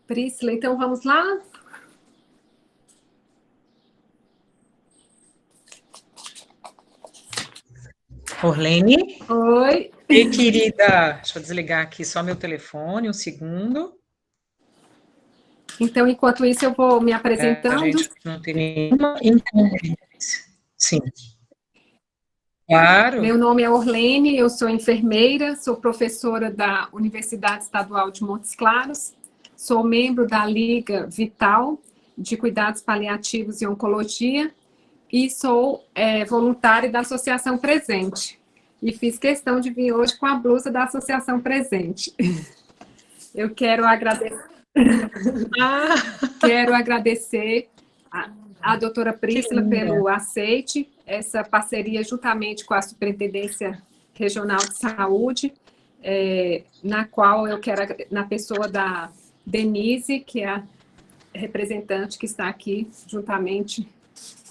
Priscila, então vamos lá? Orlene? Oi. Ei, querida, deixa eu desligar aqui só meu telefone, um segundo, Então, enquanto isso, eu vou me para a apresentando. gente não ter nenhuma inconveniência. Sim, claro. Meu nome é Orlene, eu sou enfermeira, sou professora da Universidade Estadual de Montes Claros, sou membro da Liga Vital de Cuidados Paliativos e Oncologia e sou voluntária da Associação Presente. E fiz questão de vir hoje com a blusa da Associação Presente. Eu Ah, quero agradecer a doutora que Priscila linda. pelo aceite, essa parceria juntamente com a Superintendência Regional de Saúde, na qual eu quero, na pessoa da Denise, que é a representante que está aqui, juntamente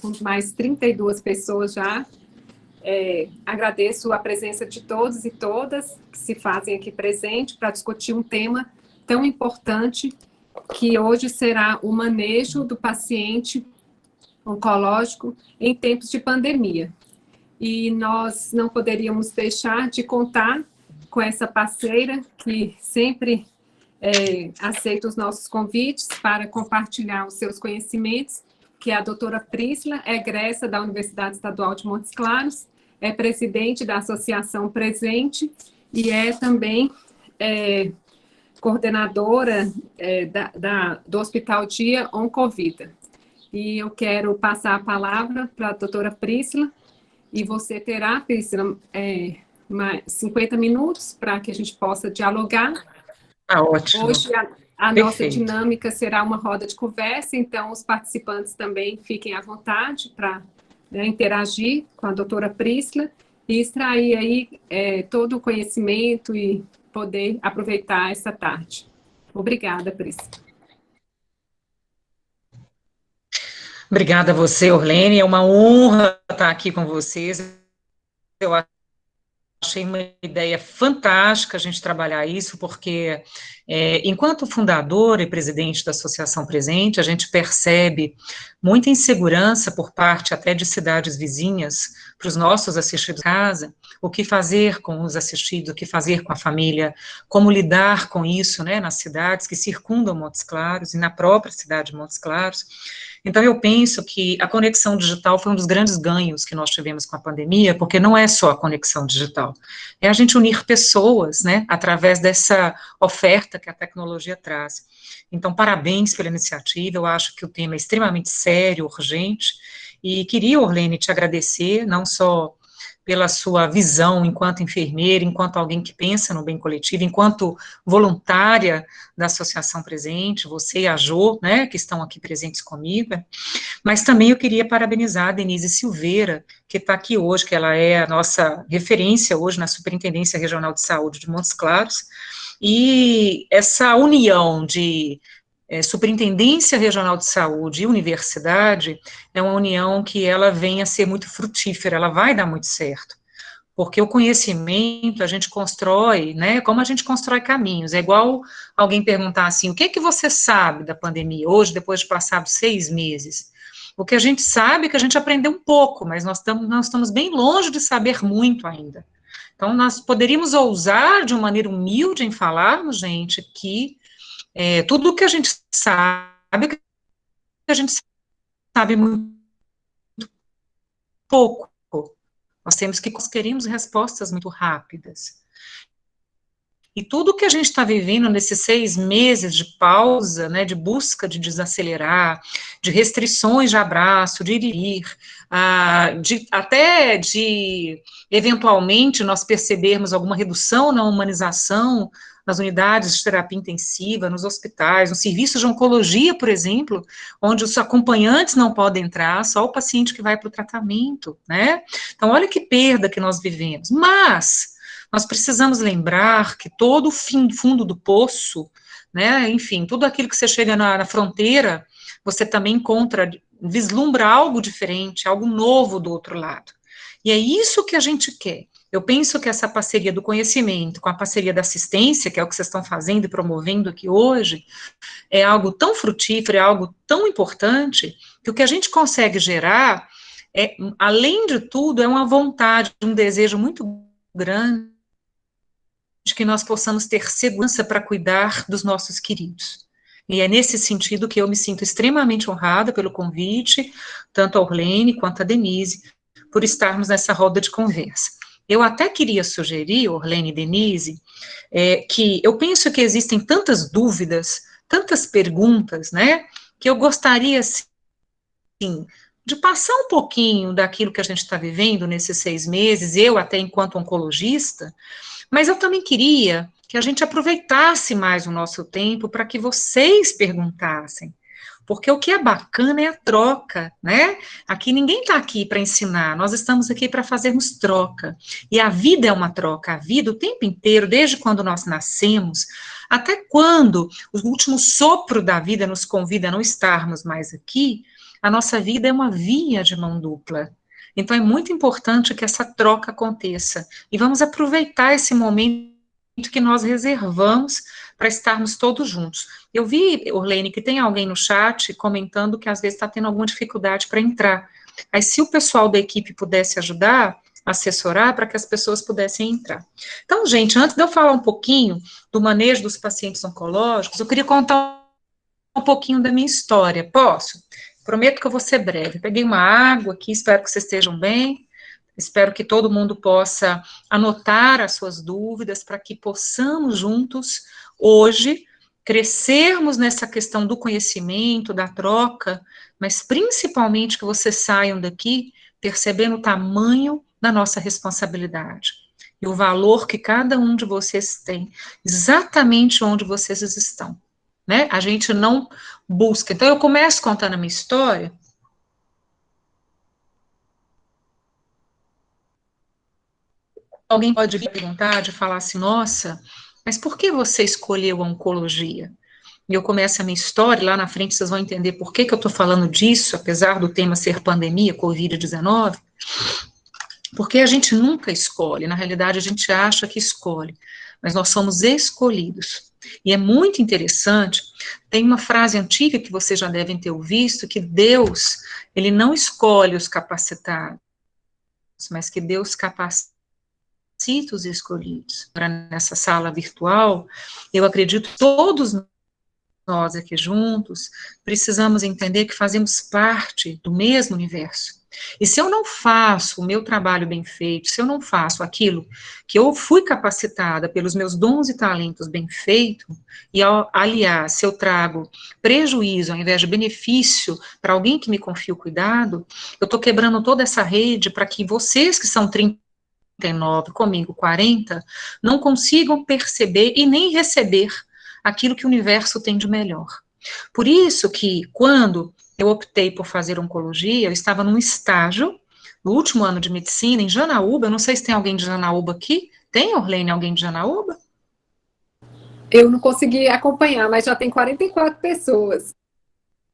com mais 32 pessoas já. Agradeço a presença de todos e todas que se fazem aqui presente para discutir um tema tão importante que hoje será o manejo do paciente oncológico em tempos de pandemia. E nós não poderíamos deixar de contar com essa parceira que sempre aceita os nossos convites para compartilhar os seus conhecimentos, que é a doutora Priscila, egressa da Universidade Estadual de Montes Claros, é presidente da Associação Presente e é também coordenadora do Hospital Dia Oncovida. E eu quero passar a palavra para a doutora Priscila, e você terá, Priscila, mais 50 minutos para que a gente possa dialogar. Tá ótimo, Hoje a nossa perfeito. dinâmica será uma roda de conversa, então os participantes também fiquem à vontade para interagir com a doutora Priscila e extrair aí todo o conhecimento e poder aproveitar essa tarde. Obrigada, Priscila. Obrigada a você, Orlene, é uma honra estar aqui com vocês. Eu achei uma ideia fantástica a gente trabalhar isso, porque enquanto fundadora e presidente da Associação Presente, a gente percebe muita insegurança por parte até de cidades vizinhas para os nossos assistidos em casa, o que fazer com os assistidos, o que fazer com a família, como lidar com isso, né, nas cidades que circundam Montes Claros e na própria cidade de Montes Claros. Então, eu penso que a conexão digital foi um dos grandes ganhos que nós tivemos com a pandemia, porque não é só a conexão digital, é a gente unir pessoas, né, através dessa oferta que a tecnologia traz. Então, parabéns pela iniciativa, eu acho que o tema é extremamente sério, urgente, e queria, Orlene, te agradecer, não só pela sua visão enquanto enfermeira, enquanto alguém que pensa no bem coletivo, enquanto voluntária da Associação Presente, você e a Jo, né, que estão aqui presentes comigo, mas também eu queria parabenizar a Denise Silveira, que está aqui hoje, que ela é a nossa referência hoje na Superintendência Regional de Saúde de Montes Claros, e essa união de Superintendência Regional de Saúde e Universidade é uma união que ela vem a ser muito frutífera, ela vai dar muito certo, porque o conhecimento a gente constrói, né, como a gente constrói caminhos, é igual alguém perguntar assim, o que é que você sabe da pandemia hoje, depois de passados 6 meses? O que a gente sabe é que a gente aprendeu um pouco, mas nós estamos bem longe de saber muito ainda. Então, nós poderíamos ousar de uma maneira humilde em falarmos, gente, que tudo o que a gente sabe, que a gente sabe muito pouco. Nós queríamos respostas muito rápidas. E tudo que a gente está vivendo nesses 6 meses de pausa, né, de busca de desacelerar, de restrições de abraço, de ir e vir, até de, eventualmente, nós percebermos alguma redução na humanização nas unidades de terapia intensiva, nos hospitais, no serviço de oncologia, por exemplo, onde os acompanhantes não podem entrar, só o paciente que vai para o tratamento, né? Então, olha que perda que nós vivemos. Mas nós precisamos lembrar que todo o fundo do poço, né, enfim, tudo aquilo que você chega na fronteira, você também encontra, vislumbra algo diferente, algo novo do outro lado. E é isso que a gente quer. Eu penso que essa parceria do conhecimento com a parceria da assistência, que é o que vocês estão fazendo e promovendo aqui hoje, é algo tão frutífero, é algo tão importante, que o que a gente consegue gerar, além de tudo, é uma vontade, um desejo muito grande de que nós possamos ter segurança para cuidar dos nossos queridos. E é nesse sentido que eu me sinto extremamente honrada pelo convite, tanto a Orlene quanto a Denise, por estarmos nessa roda de conversa. Eu até queria sugerir, Orlene e Denise, que eu penso que existem tantas dúvidas, tantas perguntas, né, que eu gostaria, assim, de passar um pouquinho daquilo que a gente está vivendo nesses 6 meses, eu até enquanto oncologista, mas eu também queria que a gente aproveitasse mais o nosso tempo para que vocês perguntassem, porque o que é bacana é a troca, né? Aqui ninguém está aqui para ensinar, nós estamos aqui para fazermos troca, e a vida é uma troca, a vida o tempo inteiro, desde quando nós nascemos, até quando o último sopro da vida nos convida a não estarmos mais aqui, a nossa vida é uma via de mão dupla. Então é muito importante que essa troca aconteça, e vamos aproveitar esse momento que nós reservamos para estarmos todos juntos. Eu vi, Orlene, que tem alguém no chat comentando que às vezes está tendo alguma dificuldade para entrar. Aí, se o pessoal da equipe pudesse ajudar, assessorar, para que as pessoas pudessem entrar. Então, gente, antes de eu falar um pouquinho do manejo dos pacientes oncológicos, eu queria contar um pouquinho da minha história. Posso? Prometo que eu vou ser breve. Peguei uma água aqui, espero que vocês estejam bem. Espero que todo mundo possa anotar as suas dúvidas para que possamos juntos, hoje, crescermos nessa questão do conhecimento, da troca, mas principalmente que vocês saiam daqui percebendo o tamanho da nossa responsabilidade e o valor que cada um de vocês tem, exatamente onde vocês estão, né? A gente não busca. Então, eu começo contando a minha história. Alguém pode vir perguntar, de falar assim, nossa, mas por que você escolheu a oncologia? E eu começo a minha história, lá na frente vocês vão entender por que eu estou falando disso, apesar do tema ser pandemia, Covid-19, porque a gente nunca escolhe, na realidade a gente acha que escolhe, mas nós somos escolhidos. E é muito interessante, tem uma frase antiga que vocês já devem ter visto, que Deus, ele não escolhe os capacitados, mas que Deus capacita os escolhidos. Para nessa sala virtual, eu acredito que todos nós aqui juntos precisamos entender que fazemos parte do mesmo universo. E se eu não faço o meu trabalho bem feito, se eu não faço aquilo que eu fui capacitada pelos meus dons e talentos bem feito, e aliás, se eu trago prejuízo ao invés de benefício para alguém que me confia o cuidado, eu estou quebrando toda essa rede para que vocês que são 39, comigo 40, não consigam perceber e nem receber aquilo que o universo tem de melhor. Por isso que, quando eu optei por fazer oncologia, eu estava num estágio, no último ano de medicina, em Janaúba, eu não sei se tem alguém de Janaúba aqui, tem, Orlene, alguém de Janaúba? Eu não consegui acompanhar, mas já tem 44 pessoas.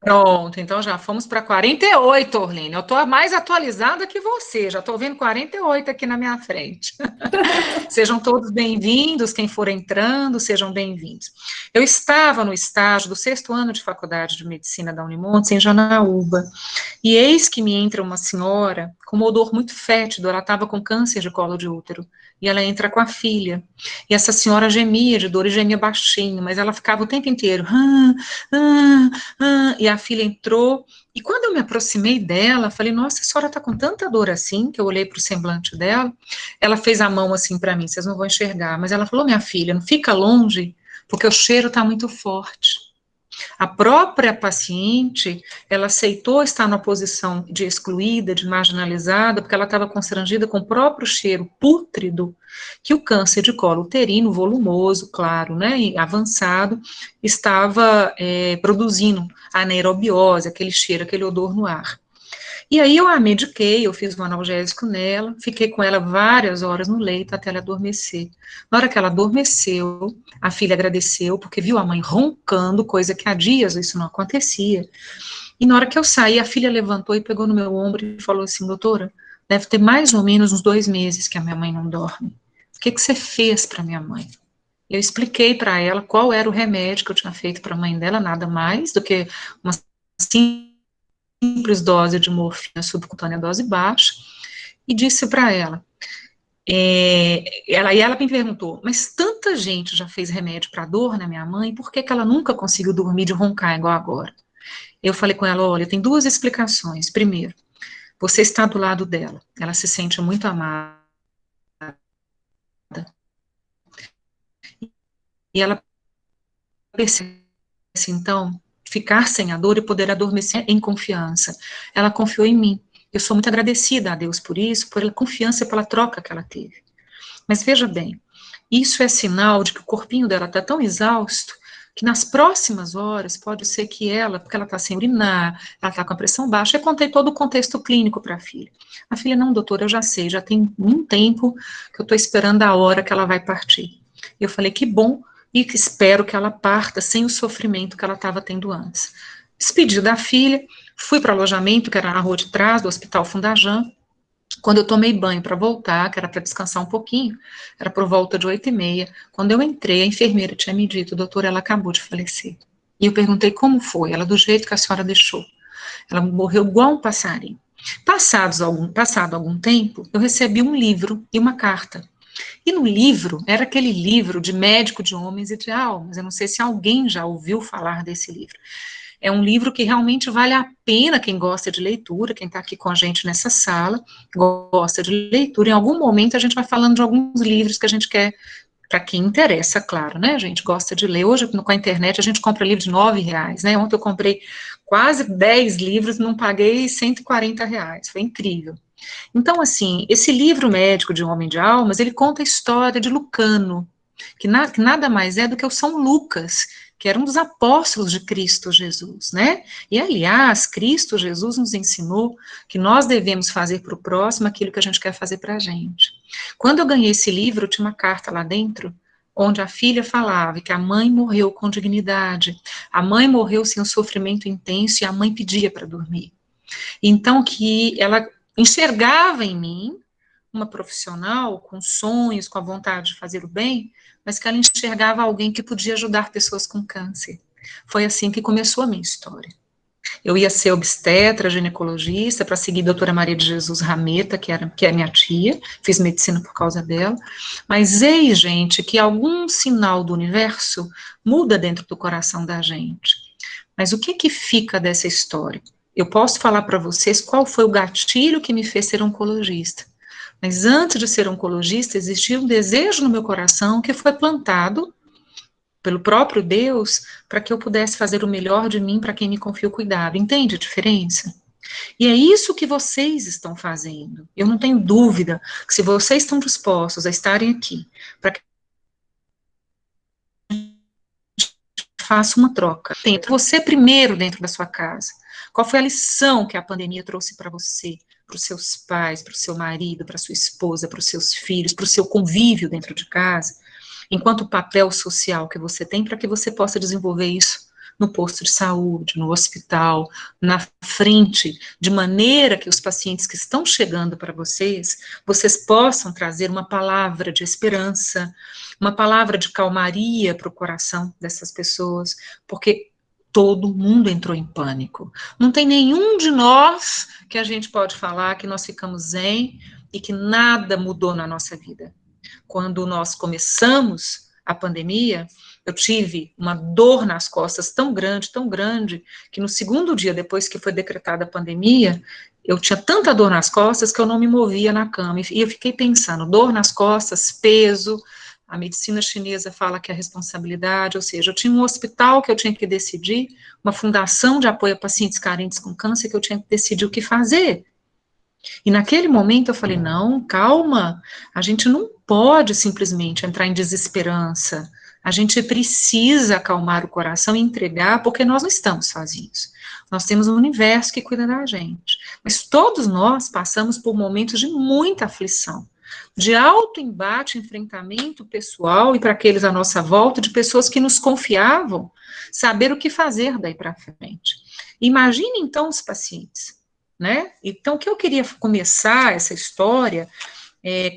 Pronto, então já fomos para 48, Orlene. Eu estou mais atualizada que você, já estou vendo 48 aqui na minha frente. Sejam todos bem-vindos, quem for entrando, sejam bem-vindos. Eu estava no estágio do 6º ano de faculdade de medicina da Unimontes, em Janaúba, e eis que me entra uma senhora com um odor muito fétido, ela estava com câncer de colo de útero, e ela entra com a filha, e essa senhora gemia de dor e gemia baixinho, mas ela ficava o tempo inteiro, e a filha entrou, e quando eu me aproximei dela, falei, nossa, a senhora está com tanta dor assim, que eu olhei para o semblante dela, ela fez a mão assim para mim, vocês não vão enxergar, mas ela falou, minha filha, não fica longe, porque o cheiro está muito forte. A própria paciente, ela aceitou estar numa posição de excluída, de marginalizada, porque ela estava constrangida com o próprio cheiro pútrido que o câncer de colo uterino, volumoso, claro, né, e avançado, estava produzindo a anaerobiose, aquele cheiro, aquele odor no ar. E aí eu a mediquei, eu fiz um analgésico nela, fiquei com ela várias horas no leito até ela adormecer. Na hora que ela adormeceu, a filha agradeceu, porque viu a mãe roncando, coisa que há dias isso não acontecia. E na hora que eu saí, a filha levantou e pegou no meu ombro e falou assim, doutora, deve ter mais ou menos uns 2 meses que a minha mãe não dorme. O que você fez para minha mãe? Eu expliquei para ela qual era o remédio que eu tinha feito para a mãe dela, nada mais do que uma simples dose de morfina subcutânea, dose baixa, e disse para ela, ela me perguntou, mas tanta gente já fez remédio para dor na minha mãe, por que ela nunca conseguiu dormir de roncar igual agora? Eu falei com ela, olha, tem 2 explicações. Primeiro, você está do lado dela, ela se sente muito amada, e ela percebe, então, ficar sem a dor e poder adormecer em confiança. Ela confiou em mim. Eu sou muito agradecida a Deus por isso, pela confiança e pela troca que ela teve. Mas veja bem, isso é sinal de que o corpinho dela está tão exausto que nas próximas horas pode ser que ela, porque ela está sem urinar, ela está com a pressão baixa, eu contei todo o contexto clínico para a filha. A filha, não, doutora, eu já sei, já tem um tempo que eu estou esperando a hora que ela vai partir. Eu falei, que bom, e que espero que ela parta sem o sofrimento que ela estava tendo antes. Despedi da filha, fui para o alojamento, que era na rua de trás do Hospital Fundajam. Quando eu tomei banho para voltar, que era para descansar um pouquinho, era por volta de 8h30, quando eu entrei, a enfermeira tinha me dito, doutora, ela acabou de falecer. E eu perguntei como foi, ela do jeito que a senhora deixou. Ela morreu igual um passarinho. Passado algum tempo, eu recebi um livro e uma carta. E no livro, era aquele livro de médico de homens e de almas, eu não sei se alguém já ouviu falar desse livro. É um livro que realmente vale a pena quem gosta de leitura, quem está aqui com a gente nessa sala, gosta de leitura. Em algum momento a gente vai falando de alguns livros que a gente quer, para quem interessa, claro, né, a gente gosta de ler. Hoje, com a internet, a gente compra livro de R$9, né, ontem eu comprei quase 10 livros, não paguei R$140, foi incrível. Então, assim, esse livro médico de Homem de Almas, ele conta a história de Lucano, que nada mais é do que o São Lucas, que era um dos apóstolos de Cristo Jesus, né? E, aliás, Cristo Jesus nos ensinou que nós devemos fazer para o próximo aquilo que a gente quer fazer para a gente. Quando eu ganhei esse livro, tinha uma carta lá dentro, onde a filha falava que a mãe morreu com dignidade, a mãe morreu sem um sofrimento intenso e a mãe pedia para dormir. Então, que ela enxergava em mim uma profissional com sonhos, com a vontade de fazer o bem, mas que ela enxergava alguém que podia ajudar pessoas com câncer. Foi assim que começou a minha história. Eu ia ser obstetra, ginecologista, para seguir a doutora Maria de Jesus Rameta, que é minha tia, fiz medicina por causa dela, mas eis, gente, que algum sinal do universo muda dentro do coração da gente. Mas o que fica dessa história? Eu posso falar para vocês qual foi o gatilho que me fez ser oncologista. Mas antes de ser oncologista, existia um desejo no meu coração que foi plantado pelo próprio Deus para que eu pudesse fazer o melhor de mim para quem me confiou cuidado. Entende a diferença? E é isso que vocês estão fazendo. Eu não tenho dúvida que se vocês estão dispostos a estarem aqui para que faça uma troca. Tenta você primeiro dentro da sua casa. Qual foi a lição que a pandemia trouxe para você, para os seus pais, para o seu marido, para a sua esposa, para os seus filhos, para o seu convívio dentro de casa, enquanto papel social que você tem para que você possa desenvolver isso no posto de saúde, no hospital, na frente, de maneira que os pacientes que estão chegando para vocês possam trazer uma palavra de esperança, uma palavra de calmaria para o coração dessas pessoas, porque todo mundo entrou em pânico. Não tem nenhum de nós que a gente pode falar que nós ficamos zen e que nada mudou na nossa vida. Quando nós começamos a pandemia, eu tive uma dor nas costas tão grande, que no segundo dia, depois que foi decretada a pandemia, eu tinha tanta dor nas costas que eu não me movia na cama. E eu fiquei pensando, dor nas costas, peso, a medicina chinesa fala que é responsabilidade, ou seja, eu tinha um hospital que eu tinha que decidir, uma fundação de apoio a pacientes carentes com câncer que eu tinha que decidir o que fazer. E naquele momento eu falei, não, calma, a gente não pode simplesmente entrar em desesperança, a gente precisa acalmar o coração e entregar, porque nós não estamos sozinhos. Nós temos um universo que cuida da gente. Mas todos nós passamos por momentos de muita aflição, de alto embate, enfrentamento pessoal e para aqueles à nossa volta, de pessoas que nos confiavam, saber o que fazer daí para frente. Imagine então os pacientes né? Então, o que eu queria começar essa história,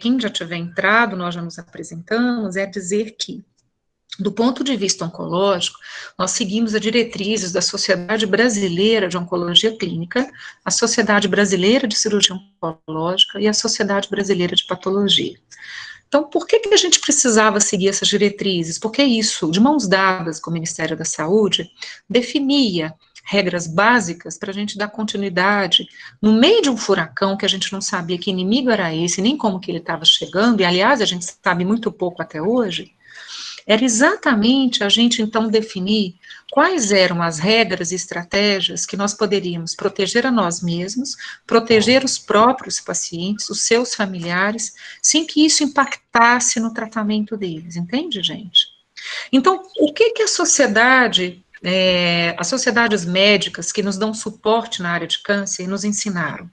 quem já tiver entrado, nós já nos apresentamos, é dizer que, do ponto de vista oncológico, nós seguimos as diretrizes da Sociedade Brasileira de Oncologia Clínica, a Sociedade Brasileira de Cirurgia Oncológica e a Sociedade Brasileira de Patologia. Então, por que a gente precisava seguir essas diretrizes? Porque isso, de mãos dadas com o Ministério da Saúde, definia regras básicas para a gente dar continuidade no meio de um furacão que a gente não sabia que inimigo era esse, nem como que ele estava chegando, e aliás, a gente sabe muito pouco até hoje. Era exatamente a gente, então, definir quais eram as regras e estratégias que nós poderíamos proteger a nós mesmos, proteger os próprios pacientes, os seus familiares, sem que isso impactasse no tratamento deles, entende, gente? Então, o que a sociedade, as sociedades médicas que nos dão suporte na área de câncer nos ensinaram?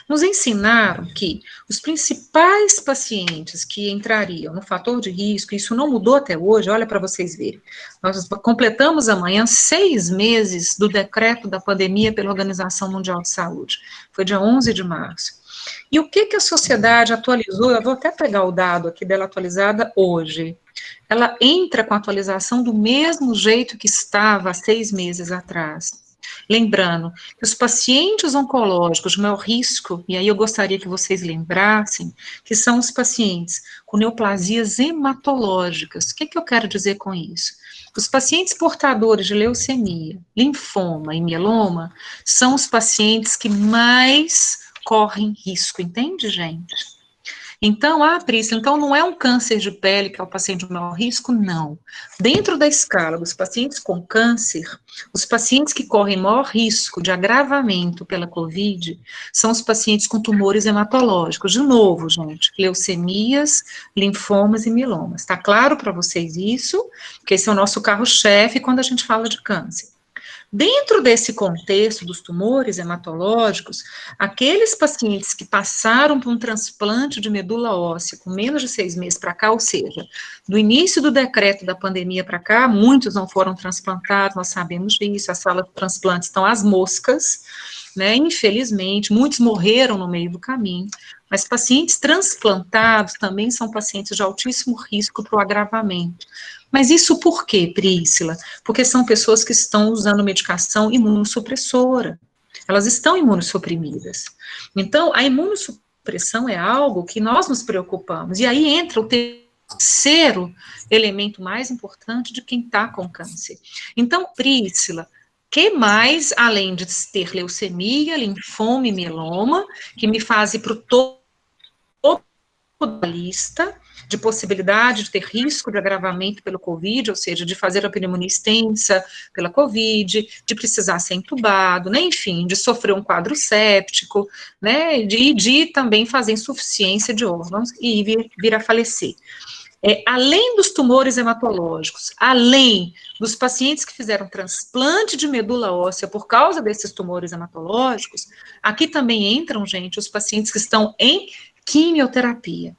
Nos ensinaram que os principais pacientes que entrariam no fator de risco, isso não mudou até hoje, olha para vocês verem, nós completamos amanhã 6 meses do decreto da pandemia pela Organização Mundial de Saúde, foi dia 11 de março. E o que a sociedade atualizou, eu vou até pegar o dado aqui dela atualizada hoje, ela entra com a atualização do mesmo jeito que estava há 6 meses atrás. Lembrando que os pacientes oncológicos de maior risco, e aí eu gostaria que vocês lembrassem, que são os pacientes com neoplasias hematológicas. O que eu quero dizer com isso? Os pacientes portadores de leucemia, linfoma e mieloma são os pacientes que mais correm risco, entende, gente? Então, Priscila, então não é um câncer de pele que é o paciente de maior risco? Não. Dentro da escala dos pacientes com câncer, os pacientes que correm maior risco de agravamento pela COVID são os pacientes com tumores hematológicos. De novo, gente, leucemias, linfomas e mielomas. Está claro para vocês isso? Porque esse é o nosso carro-chefe quando a gente fala de câncer. Dentro desse contexto dos tumores hematológicos, aqueles pacientes que passaram por um transplante de medula óssea com menos de 6 meses para cá, ou seja, do início do decreto da pandemia para cá, muitos não foram transplantados, nós sabemos disso, as salas de transplantes estão às moscas, né, infelizmente, muitos morreram no meio do caminho, mas pacientes transplantados também são pacientes de altíssimo risco para o agravamento. Mas isso por quê, Priscila? Porque são pessoas que estão usando medicação imunossupressora. Elas estão imunossuprimidas. Então, a imunossupressão é algo que nós nos preocupamos. E aí entra o terceiro elemento mais importante de quem está com câncer. Então, Priscila, que mais, além de ter leucemia, linfoma e mieloma, que me faz ir para o topo da lista de possibilidade de ter risco de agravamento pelo COVID, ou seja, de fazer a pneumonia extensa pela COVID, de precisar ser entubado, né, enfim, de sofrer um quadro séptico, né, de também fazer insuficiência de órgãos e vir a falecer. Além dos tumores hematológicos, além dos pacientes que fizeram transplante de medula óssea por causa desses tumores hematológicos, aqui também entram, gente, os pacientes que estão em quimioterapia.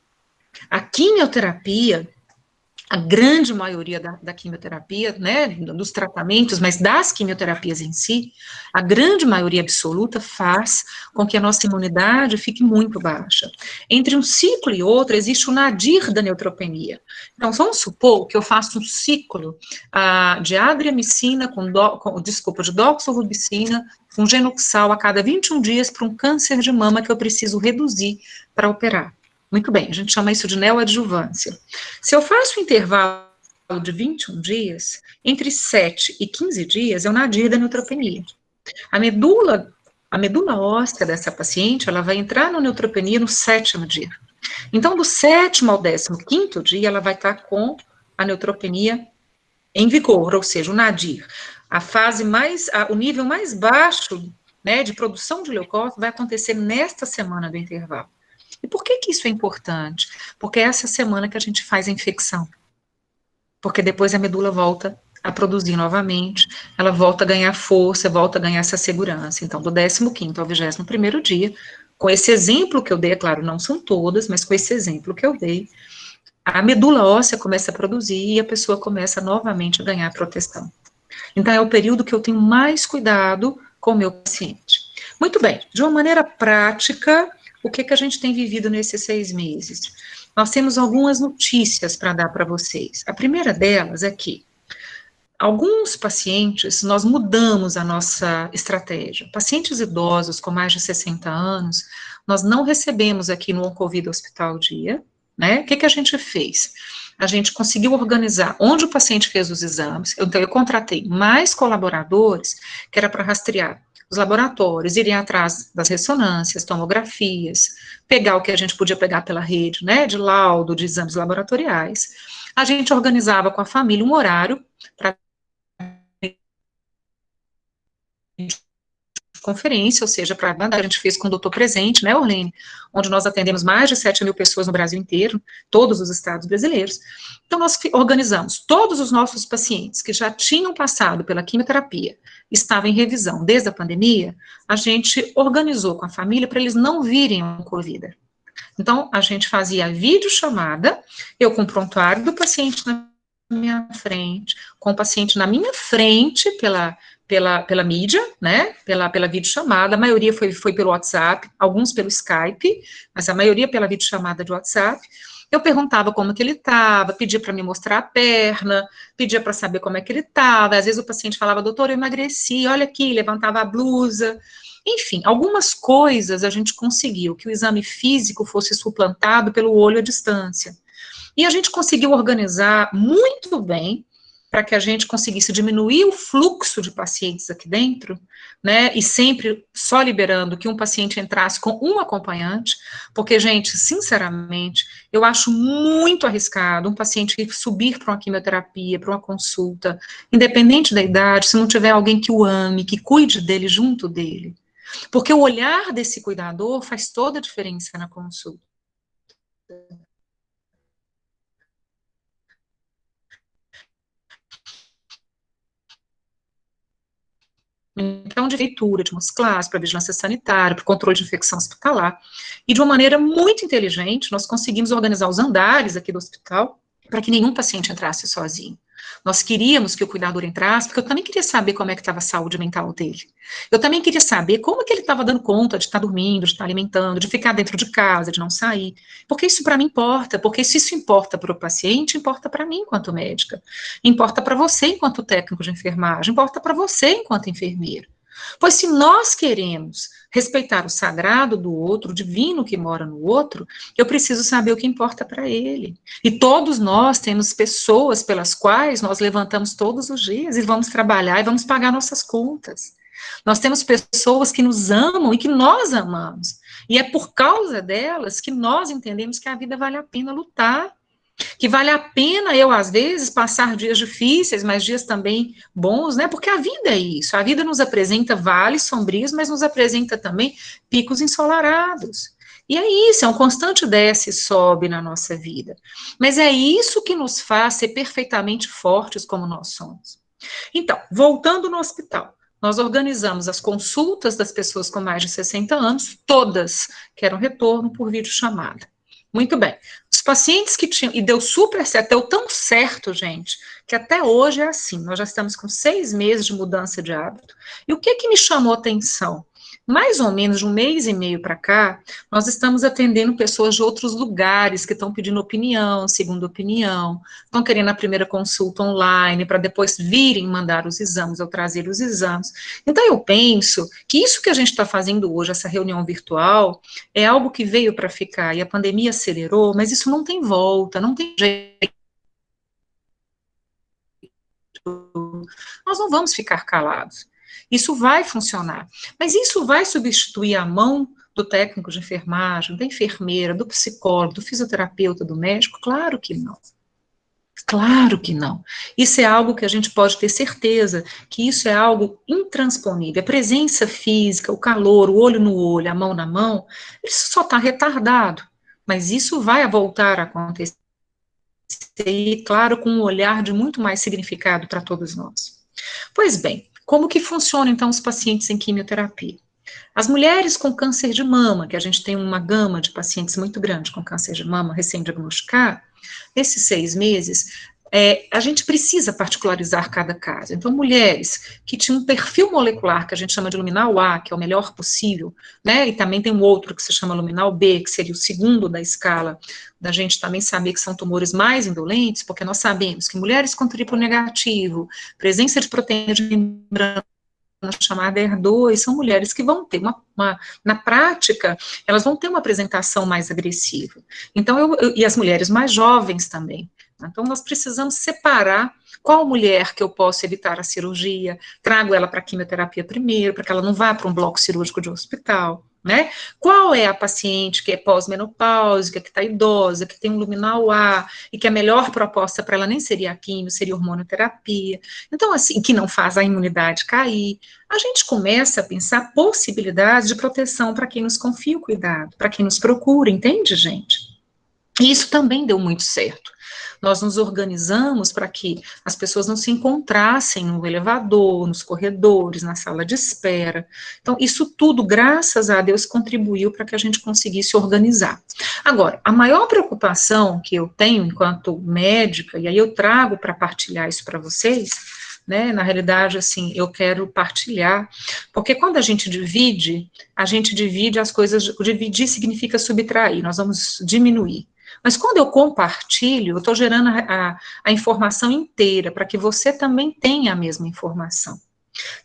A quimioterapia, a grande maioria da quimioterapia, né, dos tratamentos, mas das quimioterapias em si, a grande maioria absoluta faz com que a nossa imunidade fique muito baixa. Entre um ciclo e outro, existe o nadir da neutropenia. Então, vamos supor que eu faço um ciclo de adriamicina de doxorubicina com genoxal a cada 21 dias para um câncer de mama que eu preciso reduzir para operar. Muito bem, a gente chama isso de neoadjuvância. Se eu faço um intervalo de 21 dias, entre 7 e 15 dias é o nadir da neutropenia. A medula óssea dessa paciente, ela vai entrar na neutropenia no 7º dia. Então, do 7º ao 15º dia, ela vai estar com a neutropenia em vigor, ou seja, o nadir. O nível mais baixo, né, de produção de leucócitos vai acontecer nesta semana do intervalo. E por que isso é importante? Porque é essa semana que a gente faz a infecção. Porque depois a medula volta a produzir novamente, ela volta a ganhar força, volta a ganhar essa segurança. Então, do 15º ao 21º dia, com esse exemplo que eu dei, é claro, não são todas, mas com esse exemplo que eu dei, a medula óssea começa a produzir e a pessoa começa novamente a ganhar proteção. Então, é o período que eu tenho mais cuidado com o meu paciente. Muito bem, de uma maneira prática, o que a gente tem vivido nesses 6 meses? Nós temos algumas notícias para dar para vocês. A primeira delas é que alguns pacientes, nós mudamos a nossa estratégia. Pacientes idosos com mais de 60 anos, nós não recebemos aqui no Oncovida Hospital Dia, né? O que a gente fez? A gente conseguiu organizar onde o paciente fez os exames, então eu contratei mais colaboradores, que era para rastrear os laboratórios, irem atrás das ressonâncias, tomografias, pegar o que a gente podia pegar pela rede, né, de laudo, de exames laboratoriais. A gente organizava com a família um horário para conferência, ou seja, para a gente fez com o doutor presente, né, Orlene, onde nós atendemos mais de 7.000 pessoas no Brasil inteiro, todos os estados brasileiros. Então, nós organizamos todos os nossos pacientes que já tinham passado pela quimioterapia, estavam em revisão desde a pandemia, a gente organizou com a família para eles não virem ao Oncovida. Então, a gente fazia videochamada, eu com o prontuário do paciente na minha frente, com o paciente na minha frente pela mídia, né, pela videochamada, a maioria foi pelo WhatsApp, alguns pelo Skype, mas a maioria pela videochamada de WhatsApp. Eu perguntava como que ele estava, pedia para me mostrar a perna, pedia para saber como é que ele estava, às vezes o paciente falava, doutor, eu emagreci, olha aqui, levantava a blusa. Enfim, algumas coisas a gente conseguiu, que o exame físico fosse suplantado pelo olho à distância. E a gente conseguiu organizar muito bem para que a gente conseguisse diminuir o fluxo de pacientes aqui dentro, né, e sempre só liberando que um paciente entrasse com um acompanhante, porque, gente, sinceramente, eu acho muito arriscado um paciente subir para uma quimioterapia, para uma consulta, independente da idade, se não tiver alguém que o ame, que cuide dele junto dele. Porque o olhar desse cuidador faz toda a diferença na consulta. Então, de leitura, de classe, para vigilância sanitária, para controle de infecção hospitalar, e de uma maneira muito inteligente, nós conseguimos organizar os andares aqui do hospital para que nenhum paciente entrasse sozinho. Nós queríamos que o cuidador entrasse, porque eu também queria saber como é que estava a saúde mental dele. Eu também queria saber como que ele estava dando conta de estar dormindo, de estar alimentando, de ficar dentro de casa, de não sair. Porque isso para mim importa, porque se isso importa para o paciente, importa para mim enquanto médica, importa para você enquanto técnico de enfermagem, importa para você enquanto enfermeiro. Pois se nós queremos respeitar o sagrado do outro, o divino que mora no outro, eu preciso saber o que importa para ele. E todos nós temos pessoas pelas quais nós levantamos todos os dias e vamos trabalhar e vamos pagar nossas contas. Nós temos pessoas que nos amam e que nós amamos. E é por causa delas que nós entendemos que a vida vale a pena lutar. Que vale a pena eu, às vezes, passar dias difíceis, mas dias também bons, né? Porque a vida é isso. A vida nos apresenta vales sombrios, mas nos apresenta também picos ensolarados. E é isso, é um constante desce e sobe na nossa vida. Mas é isso que nos faz ser perfeitamente fortes como nós somos. Então, voltando no hospital, nós organizamos as consultas das pessoas com mais de 60 anos, todas querem retorno por videochamada. Muito bem. Os pacientes que tinham, e deu super certo, deu tão certo, gente, que até hoje é assim, nós já estamos com 6 meses de mudança de hábito. E o que me chamou a atenção? Mais ou menos de 1 mês e meio para cá, nós estamos atendendo pessoas de outros lugares que estão pedindo opinião, segunda opinião, estão querendo a primeira consulta online, para depois virem mandar os exames ou trazer os exames. Então, eu penso que isso que a gente está fazendo hoje, essa reunião virtual, é algo que veio para ficar, e a pandemia acelerou, mas isso não tem volta, não tem jeito. Nós não vamos ficar calados. Isso vai funcionar, mas isso vai substituir a mão do técnico de enfermagem, da enfermeira, do psicólogo, do fisioterapeuta, do médico? Claro que não. Claro que não. Isso é algo que a gente pode ter certeza que isso é algo intransponível. A presença física, o calor, o olho no olho, a mão na mão, isso só está retardado. Mas isso vai voltar a acontecer, e claro, com um olhar de muito mais significado para todos nós. Pois bem, como que funcionam então os pacientes em quimioterapia? As mulheres com câncer de mama, que a gente tem uma gama de pacientes muito grande com câncer de mama recém-diagnosticado, nesses 6 meses, a gente precisa particularizar cada caso. Então, mulheres que tinham um perfil molecular, que a gente chama de luminal A, que é o melhor possível, né, e também tem um outro que se chama luminal B, que seria o segundo da escala, da gente também saber que são tumores mais indolentes, porque nós sabemos que mulheres com triplo negativo, presença de proteína de membrana chamada HER2, são mulheres que vão ter na prática, elas vão ter uma apresentação mais agressiva. Então, e as mulheres mais jovens também. Então, nós precisamos separar qual mulher que eu posso evitar a cirurgia, trago ela para a quimioterapia primeiro, para que ela não vá para um bloco cirúrgico de hospital, né? Qual é a paciente que é pós-menopáusica, que está idosa, que tem um luminal A, e que a melhor proposta para ela nem seria a quimio, seria hormonoterapia. Então, assim, que não faz a imunidade cair. A gente começa a pensar possibilidades de proteção para quem nos confia o cuidado, para quem nos procura, entende, gente? E isso também deu muito certo. Nós nos organizamos para que as pessoas não se encontrassem no elevador, nos corredores, na sala de espera. Então, isso tudo, graças a Deus, contribuiu para que a gente conseguisse organizar. Agora, a maior preocupação que eu tenho enquanto médica, e aí eu trago para partilhar isso para vocês, né, na realidade, assim, eu quero partilhar, porque quando a gente divide as coisas, dividir significa subtrair, nós vamos diminuir. Mas quando eu compartilho, eu estou gerando a informação inteira, para que você também tenha a mesma informação.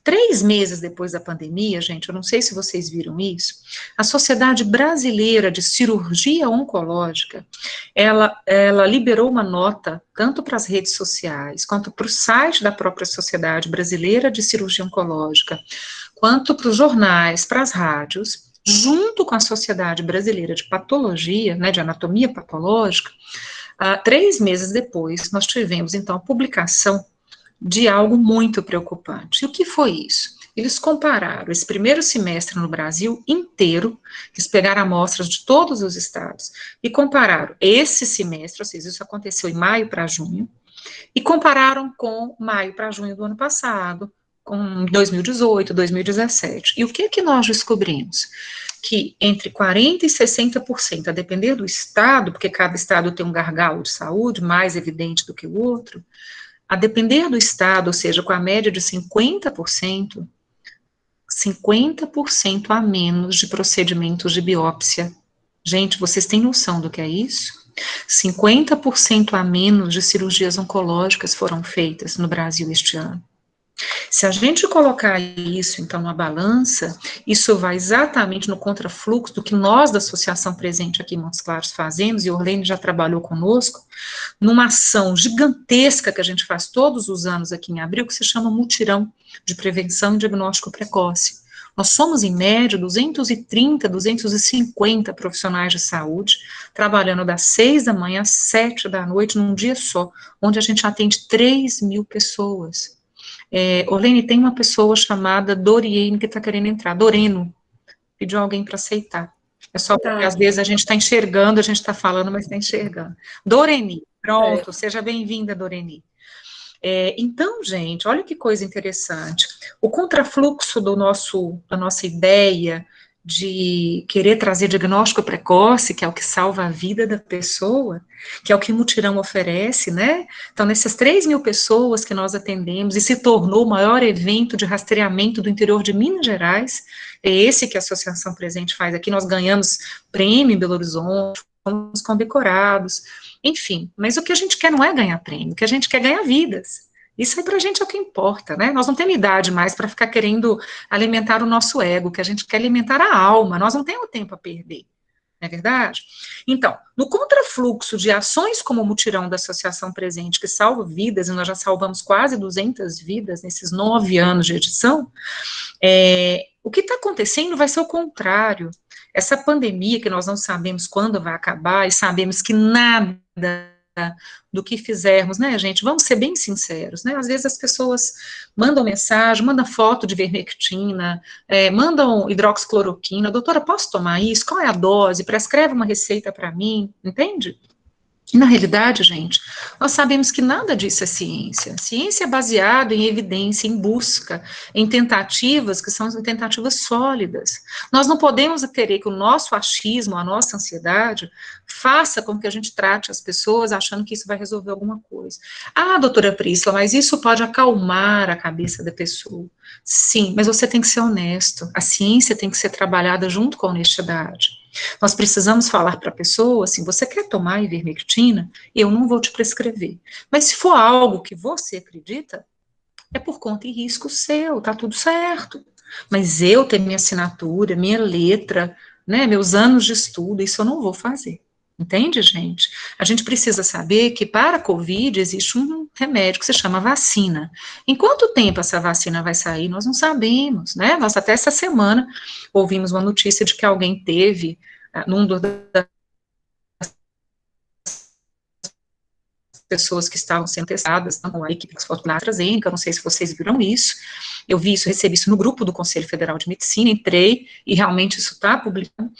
3 meses depois da pandemia, gente, eu não sei se vocês viram isso, a Sociedade Brasileira de Cirurgia Oncológica, ela liberou uma nota, tanto para as redes sociais, quanto para o site da própria Sociedade Brasileira de Cirurgia Oncológica, quanto para os jornais, para as rádios, junto com a Sociedade Brasileira de Patologia, né, de Anatomia Patológica, 3 meses depois, nós tivemos, então, a publicação de algo muito preocupante. E o que foi isso? Eles compararam esse primeiro semestre no Brasil inteiro, eles pegaram amostras de todos os estados, e compararam esse semestre, ou seja, isso aconteceu em maio para junho, e compararam com maio para junho do ano passado, com 2018, 2017. E o que nós descobrimos? Que entre 40% e 60%, a depender do estado, porque cada estado tem um gargalo de saúde mais evidente do que o outro, a depender do estado, ou seja, com a média de 50% a menos de procedimentos de biópsia. Gente, vocês têm noção do que é isso? 50% a menos de cirurgias oncológicas foram feitas no Brasil este ano. Se a gente colocar isso, então, na balança, isso vai exatamente no contrafluxo do que nós, da Associação Presente aqui em Montes Claros, fazemos, e a Orlene já trabalhou conosco, numa ação gigantesca que a gente faz todos os anos aqui em abril, que se chama Mutirão de Prevenção e Diagnóstico Precoce. Nós somos, em média, 230, 250 profissionais de saúde, trabalhando das 6 da manhã às 7 da noite, num dia só, onde a gente atende 3 mil pessoas. Orlene, tem uma pessoa chamada Doriane que está querendo entrar. Doreno, pediu alguém para aceitar. É só porque às vezes a gente está enxergando, a gente está falando, mas está enxergando. Doreni, pronto, seja bem-vinda, Doreni. Então, gente, olha que coisa interessante. O contrafluxo da nossa ideia de querer trazer diagnóstico precoce, que é o que salva a vida da pessoa, que é o que o Mutirão oferece, né? Então, nessas 3 mil pessoas que nós atendemos, e se tornou o maior evento de rastreamento do interior de Minas Gerais, é esse que a Associação Presente faz aqui, nós ganhamos prêmio em Belo Horizonte, fomos condecorados, enfim, mas o que a gente quer não é ganhar prêmio, o que a gente quer é ganhar vidas. Isso aí pra gente é o que importa, né? Nós não temos idade mais para ficar querendo alimentar o nosso ego, que a gente quer alimentar a alma, nós não temos tempo a perder, não é verdade? Então, no contrafluxo de ações como o Mutirão da Associação Presente, que salva vidas, e nós já salvamos quase 200 vidas nesses 9 anos de edição, o que está acontecendo vai ser o contrário. Essa pandemia que nós não sabemos quando vai acabar, e sabemos que nada do que fizermos, né, gente, vamos ser bem sinceros, né, às vezes as pessoas mandam mensagem, mandam foto de vermectina, mandam hidroxicloroquina, doutora, posso tomar isso? Qual é a dose? Prescreve uma receita para mim, entende? E, na realidade, gente, nós sabemos que nada disso é ciência. Ciência é baseada em evidência, em busca, em tentativas que são tentativas sólidas. Nós não podemos querer que o nosso achismo, a nossa ansiedade, faça com que a gente trate as pessoas achando que isso vai resolver alguma coisa. Ah, doutora Priscila, mas isso pode acalmar a cabeça da pessoa. Sim, mas você tem que ser honesto. A ciência tem que ser trabalhada junto com a honestidade. Nós precisamos falar para a pessoa assim, você quer tomar ivermectina? Eu não vou te prescrever. Mas se for algo que você acredita, é por conta e risco seu, tá tudo certo. Mas eu ter minha assinatura, minha letra, né, meus anos de estudo, isso eu não vou fazer. Entende, gente? A gente precisa saber que para a Covid existe um remédio que se chama vacina. Em quanto tempo essa vacina vai sair, nós não sabemos, né? Nós até essa semana ouvimos uma notícia de que alguém teve, num das pessoas que estavam sendo testadas, com a equipe da AstraZeneca, não sei se vocês viram isso, eu vi isso, recebi isso no grupo do Conselho Federal de Medicina, entrei, e realmente isso está publicado,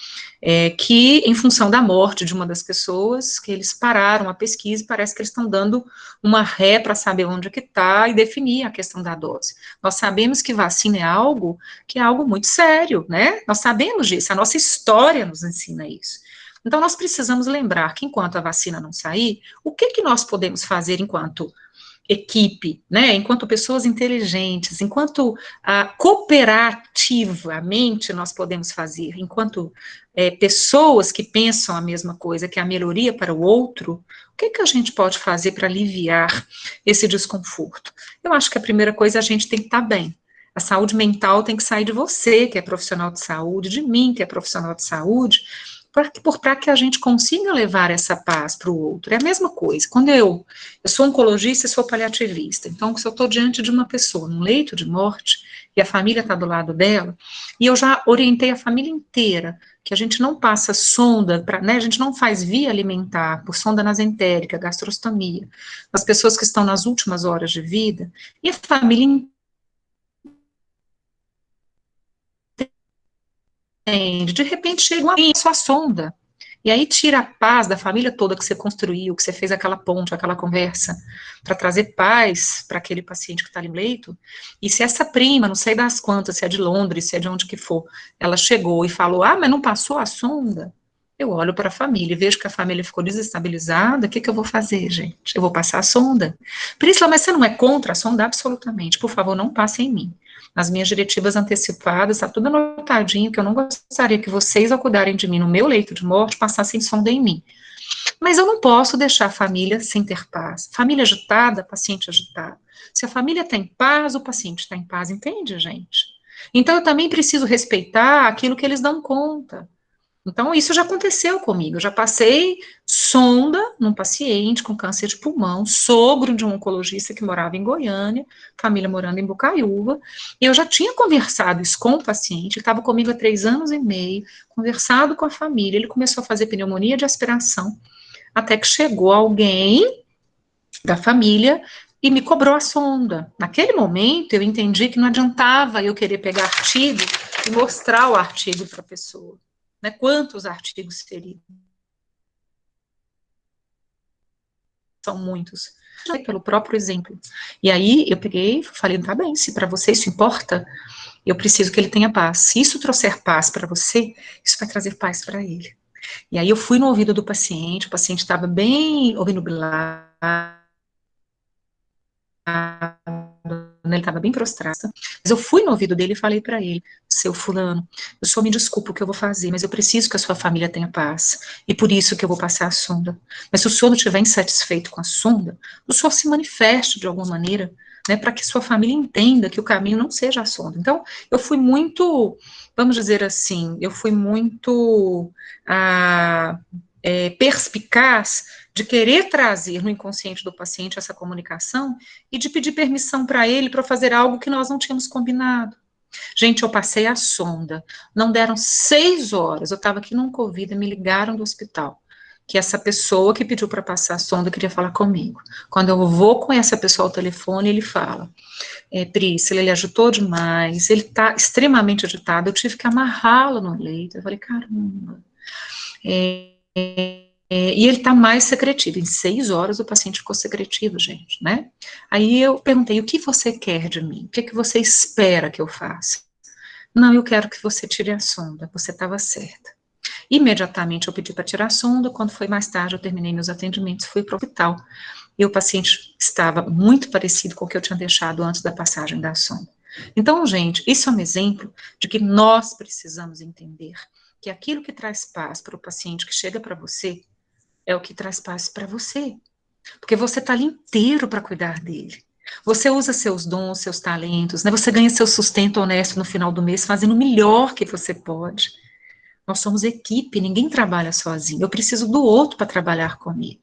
que em função da morte de uma das pessoas, que eles pararam a pesquisa, e parece que eles estão dando uma ré para saber onde é que está e definir a questão da dose. Nós sabemos que vacina é algo que é algo muito sério, né? Nós sabemos disso, a nossa história nos ensina isso. Então, nós precisamos lembrar que enquanto a vacina não sair, o que nós podemos fazer enquanto equipe, né, enquanto pessoas inteligentes, enquanto cooperativamente nós podemos fazer, enquanto pessoas que pensam a mesma coisa, que é a melhoria para o outro, o que a gente pode fazer para aliviar esse desconforto? Eu acho que a primeira coisa é a gente tem que estar bem. A saúde mental tem que sair de você, que é profissional de saúde, de mim, que é profissional de saúde, para que a gente consiga levar essa paz para o outro. É a mesma coisa. Quando eu sou oncologista e sou paliativista, então, se eu estou diante de uma pessoa num leito de morte, e a família está do lado dela, e eu já orientei a família inteira, que a gente não passa sonda, né, a gente não faz via alimentar, por sonda nasentérica, gastrostomia, as pessoas que estão nas últimas horas de vida, e a família entende, de repente chega uma sua sonda, e aí tira a paz da família toda que você construiu, que você fez aquela ponte, aquela conversa, para trazer paz para aquele paciente que está ali no leito, e se essa prima, não sei das quantas, se é de Londres, se é de onde que for, ela chegou e falou, mas não passou a sonda, eu olho para a família e vejo que a família ficou desestabilizada, o que eu vou fazer, gente? Eu vou passar a sonda. Priscila, mas você não é contra a sonda? Absolutamente, por favor, não passe em mim. Nas minhas diretivas antecipadas, está tudo anotadinho, que eu não gostaria que vocês, ao cuidarem de mim no meu leito de morte, passassem sonda em mim. Mas eu não posso deixar a família sem ter paz. Família agitada, paciente agitado. Se a família está em paz, o paciente está em paz, entende, gente? Então, eu também preciso respeitar aquilo que eles dão conta. Então, isso já aconteceu comigo. Eu já passei sonda num paciente com câncer de pulmão, sogro de um oncologista que morava em Goiânia, família morando em Bocaiúva. E eu já tinha conversado isso com o paciente, ele estava comigo há 3 anos e meio, conversado com a família. Ele começou a fazer pneumonia de aspiração, até que chegou alguém da família e me cobrou a sonda. Naquele momento, eu entendi que não adiantava eu querer pegar artigo e mostrar o artigo para a pessoa. Né, quantos artigos seriam? São muitos. Pelo próprio exemplo. E aí eu peguei e falei, tá bem, se para você isso importa, eu preciso que ele tenha paz. Se isso trouxer paz para você, isso vai trazer paz para ele. E aí eu fui no ouvido do paciente, o paciente estava bem obnubilado, ele estava bem prostrado, mas eu fui no ouvido dele e falei para ele, seu fulano, eu só me desculpo o que eu vou fazer, mas eu preciso que a sua família tenha paz, e por isso que eu vou passar a sonda, mas se o senhor não estiver insatisfeito com a sonda, o senhor se manifeste de alguma maneira, né, para que sua família entenda que o caminho não seja a sonda. Então, eu fui muito, vamos dizer assim, eu fui muito perspicaz de querer trazer no inconsciente do paciente essa comunicação e de pedir permissão para ele para fazer algo que nós não tínhamos combinado. Gente, eu passei a sonda, não deram 6 horas, eu estava aqui num Covid, me ligaram do hospital, que essa pessoa que pediu para passar a sonda queria falar comigo. Quando eu vou com essa pessoa ao telefone, ele fala, Priscila, ele agitou demais, ele está extremamente agitado, eu tive que amarrá-lo no leito. Eu falei, caramba, e ele está mais secretivo. Em 6 horas o paciente ficou secretivo, gente, né? Aí eu perguntei, o que você quer de mim? O que é que você espera que eu faça? Não, eu quero que você tire a sonda, você estava certa. Imediatamente eu pedi para tirar a sonda, quando foi mais tarde eu terminei meus atendimentos, fui para o hospital, e o paciente estava muito parecido com o que eu tinha deixado antes da passagem da sonda. Então, gente, isso é um exemplo de que nós precisamos entender que aquilo que traz paz para o paciente que chega para você é o que traz paz para você, porque você está ali inteiro para cuidar dele. Você usa seus dons, seus talentos, né? Você ganha seu sustento honesto no final do mês, fazendo o melhor que você pode. Nós somos equipe, ninguém trabalha sozinho. Eu preciso do outro para trabalhar comigo.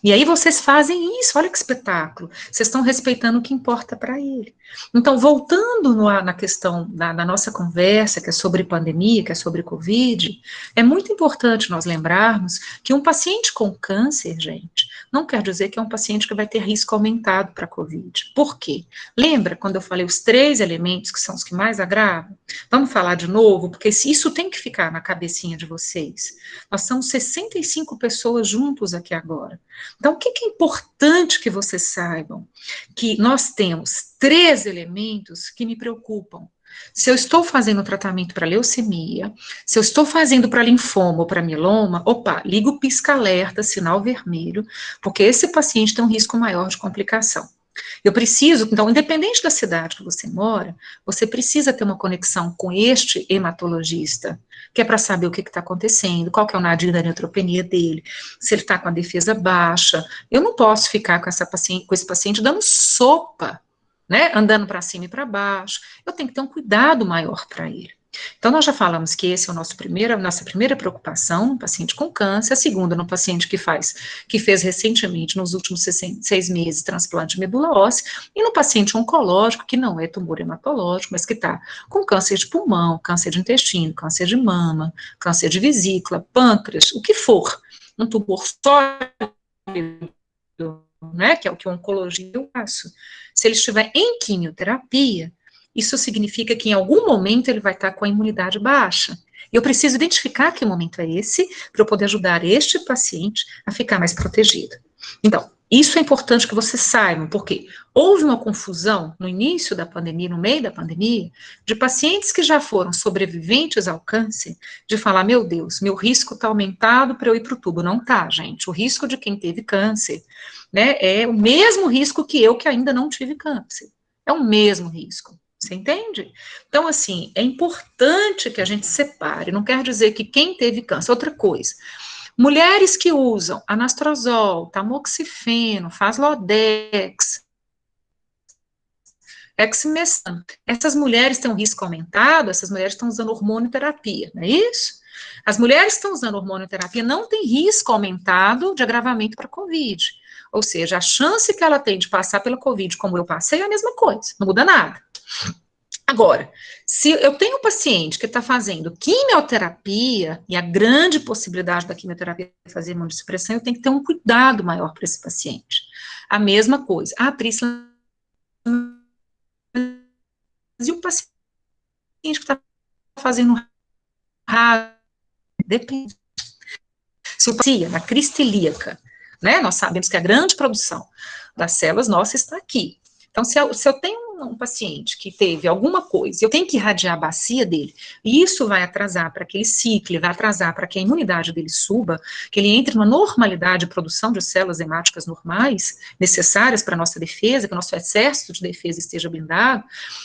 E aí vocês fazem isso, olha que espetáculo. Vocês estão respeitando o que importa para ele. Então, voltando na questão da nossa conversa, que é sobre pandemia, que é sobre Covid, é muito importante nós lembrarmos que um paciente com câncer, gente, não quer dizer que é um paciente que vai ter risco aumentado para Covid. Por quê? Lembra quando eu falei os 3 elementos que são os que mais agravam? Vamos falar de novo, porque isso tem que ficar na cabecinha de vocês. Nós somos 65 pessoas juntos aqui agora. Então, o que é importante que vocês saibam? Que nós temos 3 elementos que me preocupam. Se eu estou fazendo tratamento para leucemia, se eu estou fazendo para linfoma ou para mieloma, opa, liga o pisca-alerta, sinal vermelho, porque esse paciente tem um risco maior de complicação. Eu preciso, então, independente da cidade que você mora, você precisa ter uma conexão com este hematologista, que é para saber o que está acontecendo, qual que é o nadir da neutropenia dele, se ele está com a defesa baixa. Eu não posso ficar com esse paciente dando sopa, né, andando para cima e para baixo. Eu tenho que ter um cuidado maior para ele. Então, nós já falamos que esse é a nossa primeira preocupação no paciente com câncer, a segunda no paciente que fez recentemente, nos últimos 6 meses, transplante de medula óssea, e no paciente oncológico, que não é tumor hematológico, mas que está com câncer de pulmão, câncer de intestino, câncer de mama, câncer de vesícula, pâncreas, o que for, um tumor sólido, né, que é o que a oncologia eu faço. Se ele estiver em quimioterapia, isso significa que em algum momento ele vai estar com a imunidade baixa. Eu preciso identificar que momento é esse, para eu poder ajudar este paciente a ficar mais protegido. Então, isso é importante que vocês saibam, porque houve uma confusão no início da pandemia, no meio da pandemia, de pacientes que já foram sobreviventes ao câncer, de falar, meu Deus, meu risco está aumentado para eu ir para o tubo. Não está, gente. O risco de quem teve câncer, né, é o mesmo risco que eu que ainda não tive câncer. É o mesmo risco. Você entende? Então, assim, é importante que a gente separe, não quer dizer que quem teve câncer, outra coisa, mulheres que usam anastrozol, tamoxifeno, Faslodex, Exmesan, essas mulheres têm um risco aumentado, essas mulheres estão usando hormonioterapia, não é isso? As mulheres que estão usando hormonioterapia não têm risco aumentado de agravamento para COVID, ou seja, a chance que ela tem de passar pela COVID como eu passei é a mesma coisa, não muda nada. Agora, se eu tenho um paciente que está fazendo quimioterapia, e a grande possibilidade da quimioterapia é fazer imunossupressão, eu tenho que ter um cuidado maior para esse paciente. A mesma coisa. Ah, Priscila, e o paciente que está fazendo rádio, depende. Se o paciente na crista ilíaca, né, nós sabemos que a grande produção das células nossas está aqui. Então, se eu tenho um paciente que teve alguma coisa, eu tenho que irradiar a bacia dele, e isso vai atrasar para que ele cicle, vai atrasar para que a imunidade dele suba, que ele entre numa normalidade de produção de células hemáticas normais, necessárias para a nossa defesa, que o nosso exército de defesa esteja blindado,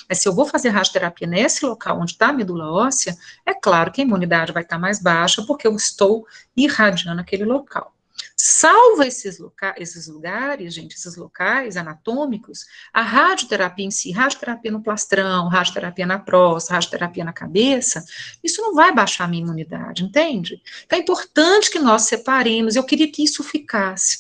mas se eu vou fazer radioterapia nesse local onde está a medula óssea, é claro que a imunidade vai estar mais baixa, porque eu estou irradiando aquele local. Salvo esses lugares, gente, esses locais anatômicos, a radioterapia em si, radioterapia no plastrão, radioterapia na próstata, radioterapia na cabeça, isso não vai baixar a minha imunidade, entende? Então é importante que nós separemos, eu queria que isso ficasse.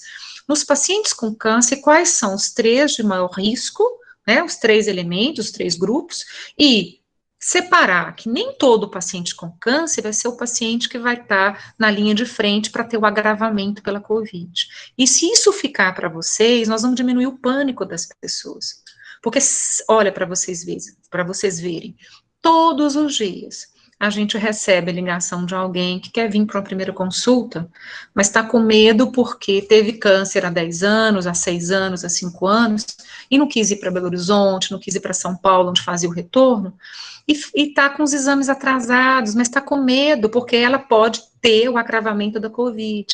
Nos pacientes com câncer, quais são os 3 de maior risco, né, os 3 elementos, os 3 grupos, e separar que nem todo paciente com câncer vai ser o paciente que vai estar na linha de frente para ter o agravamento pela Covid. E se isso ficar para vocês, nós vamos diminuir o pânico das pessoas. Porque, olha, para vocês verem, todos os dias, a gente recebe a ligação de alguém que quer vir para uma primeira consulta, mas está com medo porque teve câncer há 10 anos, há 6 anos, há 5 anos, e não quis ir para Belo Horizonte, não quis ir para São Paulo, onde fazia o retorno, e está com os exames atrasados, mas está com medo, porque ela pode ter o agravamento da Covid.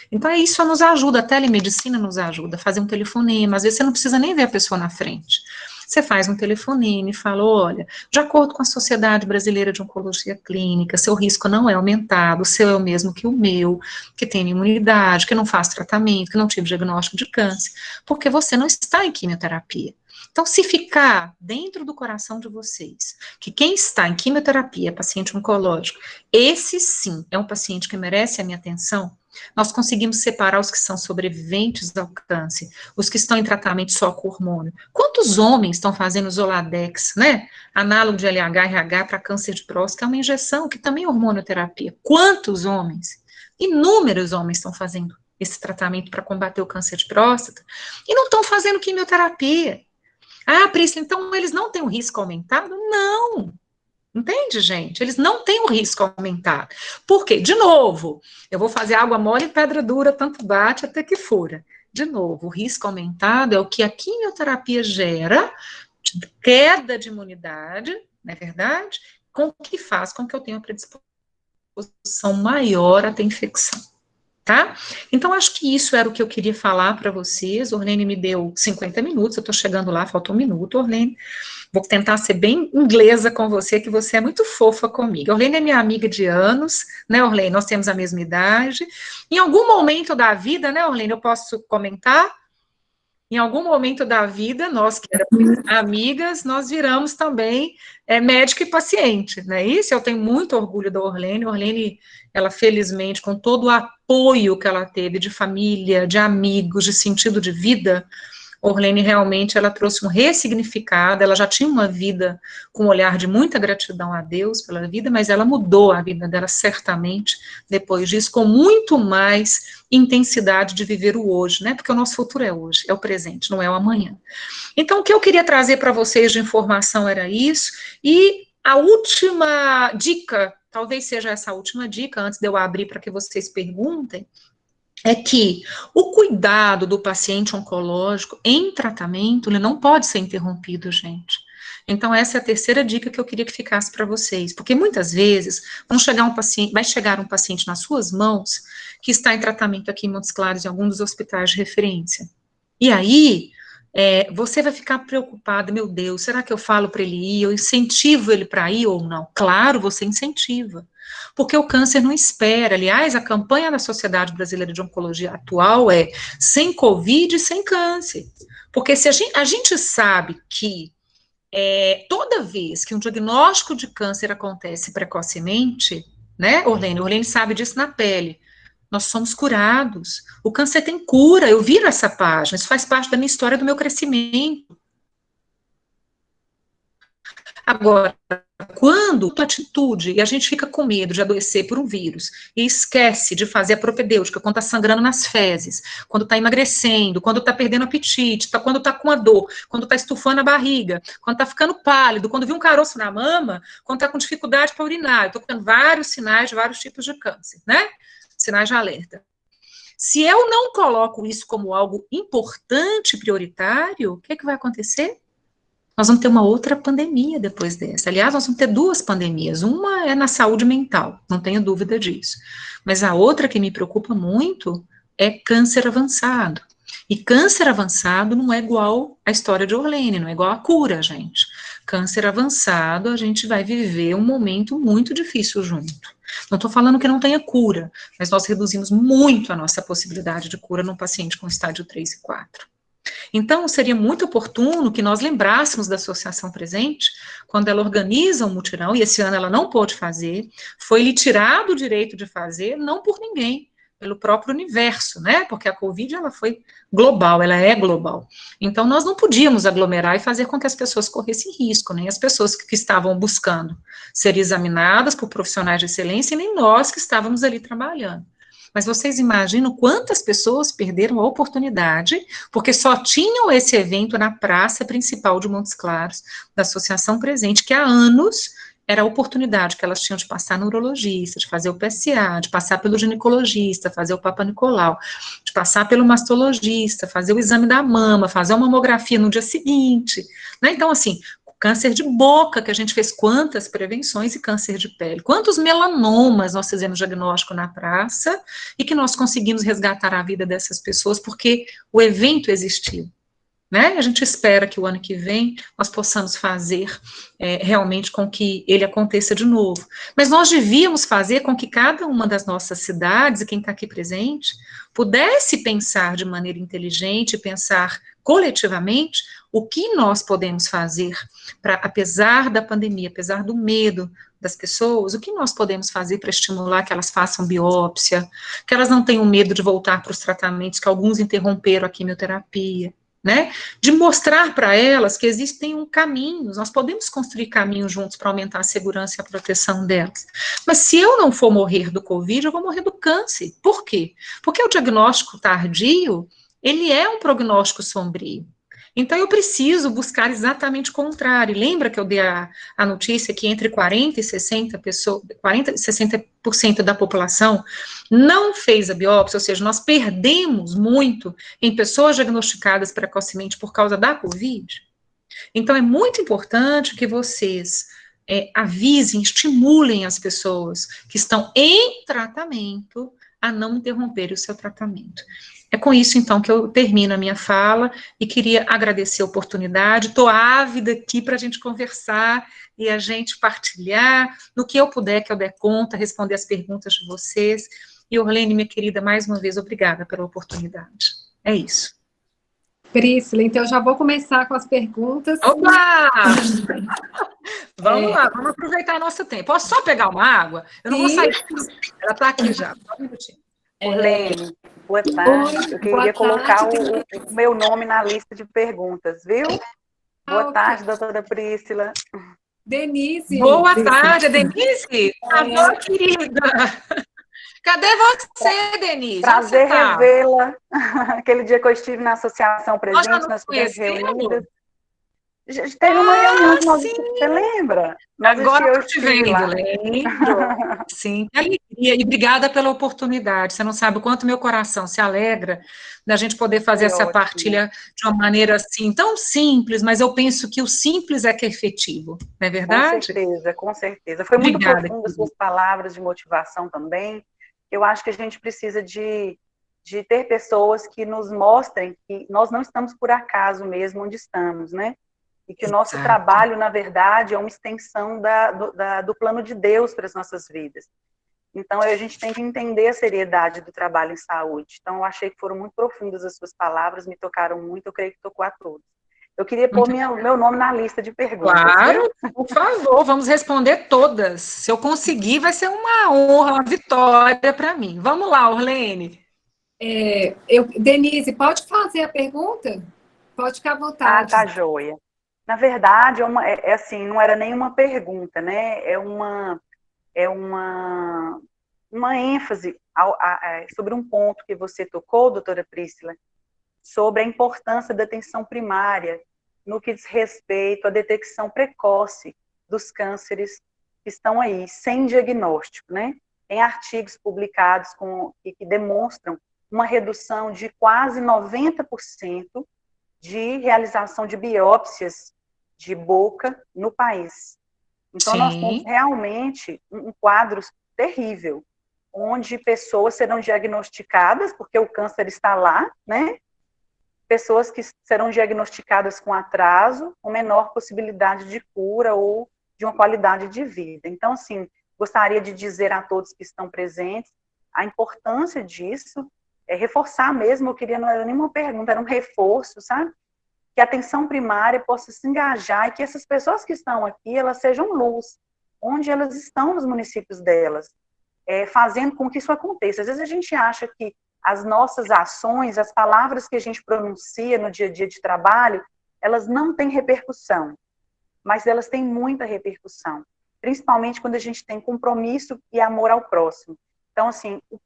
Então, isso nos ajuda, a telemedicina nos ajuda, a fazer um telefonema, às vezes você não precisa nem ver a pessoa na frente. Você faz um telefonema e fala, olha, de acordo com a Sociedade Brasileira de Oncologia Clínica, seu risco não é aumentado, o seu é o mesmo que o meu, que tem imunidade, que não faz tratamento, que não tive diagnóstico de câncer, porque você não está em quimioterapia. Então, se ficar dentro do coração de vocês, que quem está em quimioterapia é paciente oncológico, esse sim é um paciente que merece a minha atenção, nós conseguimos separar os que são sobreviventes ao câncer, os que estão em tratamento só com hormônio. Quantos homens estão fazendo Zoladex, né? Análogo de LH-RH para câncer de próstata, que é uma injeção, que também é hormonioterapia. Quantos homens? Inúmeros homens estão fazendo esse tratamento para combater o câncer de próstata e não estão fazendo quimioterapia. Ah, Priscila, então eles não têm um risco aumentado? Não. Entende, gente? Eles não têm um risco aumentado. Por quê? De novo, eu vou fazer água mole e pedra dura, tanto bate até que fura. De novo, o risco aumentado é o que a quimioterapia gera, de queda de imunidade, não é verdade? Com que faz com que eu tenha uma predisposição maior a ter infecção. Tá? Então, acho que isso era o que eu queria falar para vocês. Orlene me deu 50 minutos, eu estou chegando lá, falta um minuto, Orlene. Vou tentar ser bem inglesa com você, que você é muito fofa comigo. A Orlene é minha amiga de anos, né, Orlene? Nós temos a mesma idade. Em algum momento da vida, né, Orlene, eu posso comentar? Em algum momento da vida, nós que éramos amigas, nós viramos também médico e paciente, não é isso? Eu tenho muito orgulho da Orlene. A Orlene, ela felizmente, com todo o apoio que ela teve de família, de amigos, de sentido de vida, Orlene realmente, ela trouxe um ressignificado, ela já tinha uma vida com um olhar de muita gratidão a Deus pela vida, mas ela mudou a vida dela certamente, depois disso, com muito mais intensidade de viver o hoje, né, porque o nosso futuro é hoje, é o presente, não é o amanhã. Então, o que eu queria trazer para vocês de informação era isso, e a última dica, talvez seja essa última dica, antes de eu abrir para que vocês perguntem, é que o cuidado do paciente oncológico em tratamento, ele não pode ser interrompido, gente. Então, essa é a terceira dica que eu queria que ficasse para vocês, porque muitas vezes vai chegar um paciente nas suas mãos que está em tratamento aqui em Montes Claros, em algum dos hospitais de referência. E aí, você vai ficar preocupada, meu Deus, será que eu falo para ele ir, eu incentivo ele para ir ou não? Claro, você incentiva, porque o câncer não espera. Aliás, a campanha da Sociedade Brasileira de Oncologia atual é sem Covid e sem câncer, porque se a gente sabe que toda vez que um diagnóstico de câncer acontece precocemente, né, Orlene sabe disso na pele, nós somos curados. O câncer tem cura. Eu viro essa página. Isso faz parte da minha história, do meu crescimento. Agora, quando a atitude, e a gente fica com medo de adoecer por um vírus, e esquece de fazer a propedêutica, quando está sangrando nas fezes, quando está emagrecendo, quando está perdendo apetite, quando está com a dor, quando está estufando a barriga, quando está ficando pálido, quando viu um caroço na mama, quando está com dificuldade para urinar. Eu estou tendo vários sinais de vários tipos de câncer, né? Sinais de alerta. Se eu não coloco isso como algo importante, prioritário, o que vai acontecer? Nós vamos ter uma outra pandemia depois dessa. Aliás, nós vamos ter duas pandemias. Uma é na saúde mental, não tenho dúvida disso. Mas a outra que me preocupa muito é câncer avançado. E câncer avançado não é igual à história de Orlene, não é igual à cura, gente. Câncer avançado, a gente vai viver um momento muito difícil junto. Não estou falando que não tenha cura, mas nós reduzimos muito a nossa possibilidade de cura num paciente com estágio 3 e 4. Então, seria muito oportuno que nós lembrássemos da Associação Presente, quando ela organiza um mutirão, e esse ano ela não pôde fazer, foi lhe tirado o direito de fazer, não por ninguém, pelo próprio universo, né, porque a Covid, ela foi global, ela é global. Então, nós não podíamos aglomerar e fazer com que as pessoas corressem risco, nem as pessoas que estavam buscando ser examinadas por profissionais de excelência, e nem nós que estávamos ali trabalhando. Mas vocês imaginam quantas pessoas perderam a oportunidade, porque só tinham esse evento na praça principal de Montes Claros, da Associação Presente, que há anos era a oportunidade que elas tinham de passar no urologista, de fazer o PSA, de passar pelo ginecologista, fazer o Papa Nicolau, de passar pelo mastologista, fazer o exame da mama, fazer uma mamografia no dia seguinte, né? Então, assim, câncer de boca, que a gente fez quantas prevenções, e câncer de pele, quantos melanomas nós fizemos diagnóstico na praça, e que nós conseguimos resgatar a vida dessas pessoas, porque o evento existiu. Né? A gente espera que o ano que vem nós possamos fazer realmente com que ele aconteça de novo. Mas nós devíamos fazer com que cada uma das nossas cidades, e quem está aqui presente, pudesse pensar de maneira inteligente, pensar coletivamente o que nós podemos fazer para, apesar da pandemia, apesar do medo das pessoas, o que nós podemos fazer para estimular que elas façam biópsia, que elas não tenham medo de voltar para os tratamentos, que alguns interromperam a quimioterapia, né, de mostrar para elas que existem caminhos, nós podemos construir caminhos juntos para aumentar a segurança e a proteção delas. Mas se eu não for morrer do Covid, eu vou morrer do câncer. Por quê? Porque o diagnóstico tardio, ele é um prognóstico sombrio. Então, eu preciso buscar exatamente o contrário. Lembra que eu dei a notícia que entre 40 e 60% da população não fez a biópsia, ou seja, nós perdemos muito em pessoas diagnosticadas precocemente por causa da Covid? Então, é muito importante que vocês avisem, estimulem as pessoas que estão em tratamento a não interromper o seu tratamento. É com isso, então, que eu termino a minha fala e queria agradecer a oportunidade. Estou ávida aqui para a gente conversar e a gente partilhar no que eu puder, que eu der conta, responder as perguntas de vocês. E, Orlene, minha querida, mais uma vez, obrigada pela oportunidade. É isso. Priscila, então já vou começar com as perguntas. Opa! Vamos lá, vamos aproveitar nosso tempo. Posso só pegar uma água? Eu não vou sair. Ela está aqui já. Só um minutinho. Orlene, boa tarde. Eu queria colocar o meu nome na lista de perguntas, viu? Boa tarde, doutora Priscila. Denise. Boa tarde, Denise. Boa, querida. Cadê você, Denise? Prazer revê-la. Aquele dia que eu estive na associação presente, nós ficamos reunidas. Teve uma reunião, você lembra? Agora eu te vendo, lembro. Sim, que alegria. E obrigada pela oportunidade. Você não sabe o quanto meu coração se alegra da gente poder fazer essa partilha de uma maneira assim, tão simples, mas eu penso que o simples é que é efetivo, não é verdade? Com certeza, com certeza. Foi muito profundo as suas palavras de motivação também. Eu acho que a gente precisa de ter pessoas que nos mostrem que nós não estamos por acaso mesmo onde estamos, né? E que o nosso trabalho, na verdade, é uma extensão do plano de Deus para as nossas vidas. Então, a gente tem que entender a seriedade do trabalho em saúde. Então, eu achei que foram muito profundas as suas palavras, me tocaram muito, eu creio que tocou a todos. Eu queria pôr meu nome na lista de perguntas. Claro, por favor, vamos responder todas. Se eu conseguir, vai ser uma honra, uma vitória para mim. Vamos lá, Orlene. Denise, pode fazer a pergunta? Pode ficar à vontade. Ah, tá joia. Na verdade, assim, não era nenhuma pergunta, né? É uma ênfase sobre um ponto que você tocou, doutora Priscila, sobre a importância da atenção primária no que diz respeito à detecção precoce dos cânceres que estão aí, sem diagnóstico, né? Tem artigos publicados que demonstram uma redução de quase 90% de realização de biópsias de boca no país. Então, nós temos realmente um quadro terrível, onde pessoas serão diagnosticadas, porque o câncer está lá, né? Pessoas que serão diagnosticadas com atraso, com menor possibilidade de cura ou de uma qualidade de vida. Então, assim, gostaria de dizer a todos que estão presentes a importância disso, reforçar mesmo, não era nenhuma pergunta, era um reforço, sabe? Que a atenção primária possa se engajar e que essas pessoas que estão aqui, elas sejam luz, onde elas estão nos municípios delas, fazendo com que isso aconteça. Às vezes a gente acha que as nossas ações, as palavras que a gente pronuncia no dia a dia de trabalho, elas não têm repercussão, mas elas têm muita repercussão, principalmente quando a gente tem compromisso e amor ao próximo. Então, assim, o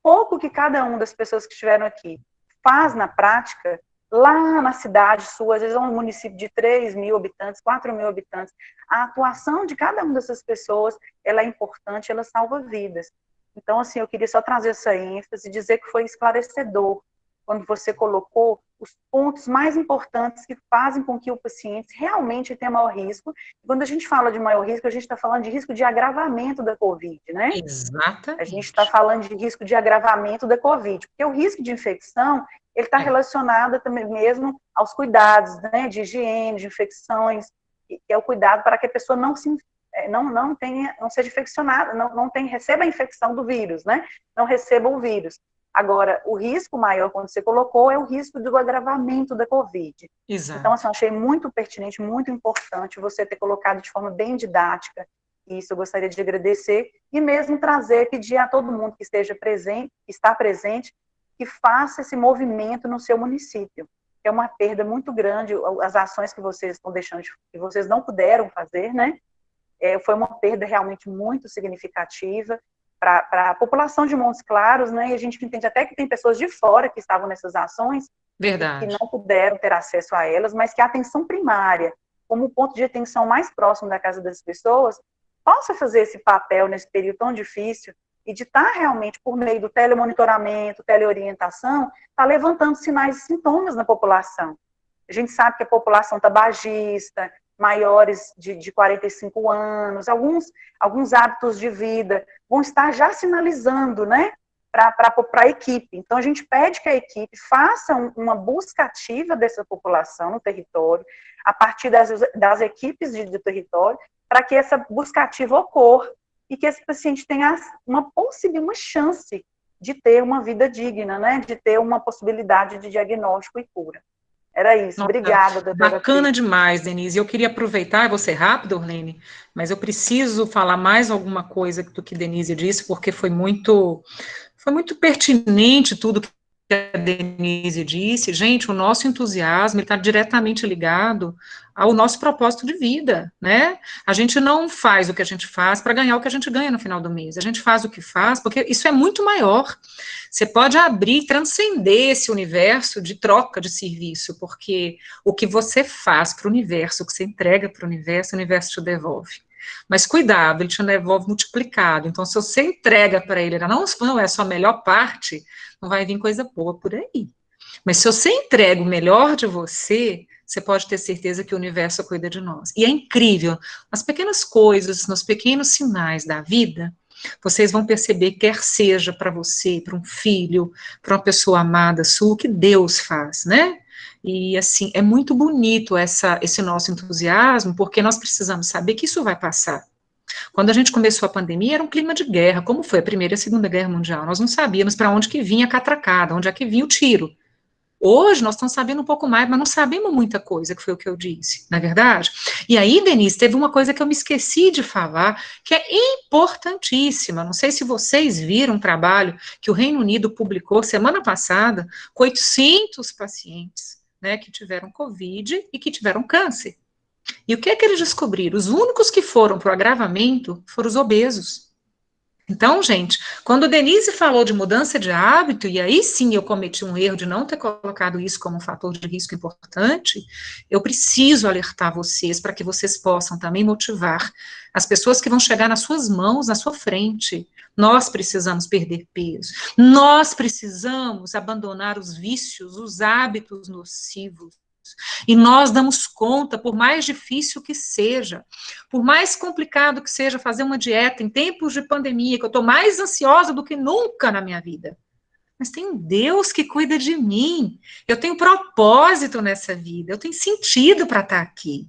pouco que cada uma das pessoas que estiveram aqui faz na prática, lá na cidade sua, às vezes é um município de 3.000 habitantes, 4.000 habitantes, a atuação de cada uma dessas pessoas, ela é importante, ela salva vidas. Então, assim, eu queria só trazer essa ênfase, dizer que foi esclarecedor, quando você colocou os pontos mais importantes que fazem com que o paciente realmente tenha maior risco. Quando a gente fala de maior risco, a gente está falando de risco de agravamento da Covid, né? Exatamente. A gente está falando de risco de agravamento da Covid, porque o risco de infecção, ele está relacionado também mesmo aos cuidados, né, de higiene, de infecções, que é o cuidado para que a pessoa não seja infeccionada, receba a infecção do vírus, né? Não receba o vírus. Agora, o risco maior, quando você colocou, é o risco do agravamento da Covid. Exato. Então, assim, eu achei muito pertinente, muito importante você ter colocado de forma bem didática. Isso eu gostaria de agradecer e mesmo pedir a todo mundo que esteja presente, que está presente, que faça esse movimento no seu município. É uma perda muito grande, as ações que vocês estão deixando, que vocês não puderam fazer, né? Foi uma perda realmente muito significativa para a população de Montes Claros, né? E a gente entende até que tem pessoas de fora que estavam nessas ações, verdade, que não puderam ter acesso a elas, mas que a atenção primária, como o ponto de atenção mais próximo da casa das pessoas, possa fazer esse papel nesse período tão difícil e de estar realmente, por meio do telemonitoramento, teleorientação, tá levantando sinais e sintomas na população. A gente sabe que a população tabagista, maiores de 45 anos, alguns hábitos de vida vão estar já sinalizando, né, para a equipe. Então, a gente pede que a equipe faça uma busca ativa dessa população no território, a partir das equipes do território, para que essa busca ativa ocorra e que esse paciente tenha uma chance de ter uma vida digna, né, de ter uma possibilidade de diagnóstico e cura. Era isso. Nossa, obrigada, doutora. Bacana demais, Denise. Eu queria aproveitar, eu vou ser rápido, Orlene, mas eu preciso falar mais alguma coisa do que Denise disse, porque foi muito pertinente tudo que a Denise disse. Gente, o nosso entusiasmo está diretamente ligado ao nosso propósito de vida, né? A gente não faz o que a gente faz para ganhar o que a gente ganha no final do mês. A gente faz o que faz porque isso é muito maior. Você pode abrir, transcender esse universo de troca de serviço, porque o que você faz para o universo, o que você entrega para o universo te devolve. Mas cuidado, ele te devolve multiplicado. Então, se você entrega para ele, não é a sua melhor parte, não vai vir coisa boa por aí. Mas se você entrega o melhor de você, você pode ter certeza que o universo cuida de nós. E é incrível, nas pequenas coisas, nos pequenos sinais da vida, vocês vão perceber, quer seja para você, para um filho, para uma pessoa amada sua, o que Deus faz, né? E, assim, é muito bonito esse nosso entusiasmo, porque nós precisamos saber que isso vai passar. Quando a gente começou a pandemia, era um clima de guerra, como foi a Primeira e a Segunda Guerra Mundial. Nós não sabíamos para onde que vinha a catracada, onde é que vinha o tiro. Hoje, nós estamos sabendo um pouco mais, mas não sabemos muita coisa, que foi o que eu disse, não é verdade? E aí, Denise, teve uma coisa que eu me esqueci de falar, que é importantíssima. Não sei se vocês viram um trabalho que o Reino Unido publicou semana passada, com 800 pacientes, né, que tiveram Covid e que tiveram câncer. E o que é que eles descobriram? Os únicos que foram para o agravamento foram os obesos. Então, gente, quando a Denise falou de mudança de hábito, e aí sim eu cometi um erro de não ter colocado isso como um fator de risco importante, eu preciso alertar vocês para que vocês possam também motivar as pessoas que vão chegar nas suas mãos, na sua frente. Nós precisamos perder peso, nós precisamos abandonar os vícios, os hábitos nocivos. E nós damos conta, por mais difícil que seja, por mais complicado que seja fazer uma dieta em tempos de pandemia, que eu estou mais ansiosa do que nunca na minha vida. Mas tem um Deus que cuida de mim, eu tenho propósito nessa vida, eu tenho sentido para estar aqui.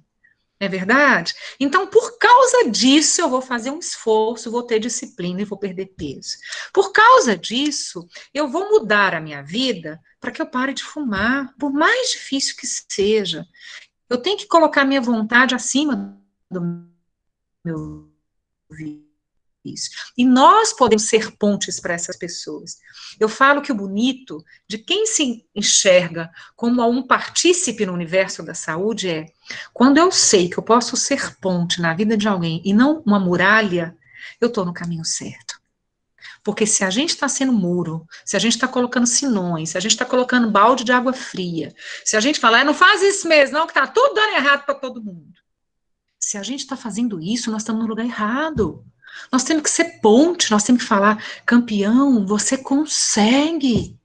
Não é verdade? Então, por causa disso, eu vou fazer um esforço, vou ter disciplina e vou perder peso. Por causa disso, eu vou mudar a minha vida para que eu pare de fumar, por mais difícil que seja. Eu tenho que colocar minha vontade acima do meu vício. E nós podemos ser pontes para essas pessoas. Eu falo que o bonito de quem se enxerga como um partícipe no universo da saúde é quando eu sei que eu posso ser ponte na vida de alguém e não uma muralha, eu estou no caminho certo. Porque se a gente está sendo muro, se a gente está colocando sinões, se a gente está colocando balde de água fria, se a gente falar, não faz isso mesmo, não, que está tudo dando errado para todo mundo. Se a gente está fazendo isso, nós estamos no lugar errado. Nós temos que ser ponte, nós temos que falar, campeão, você consegue.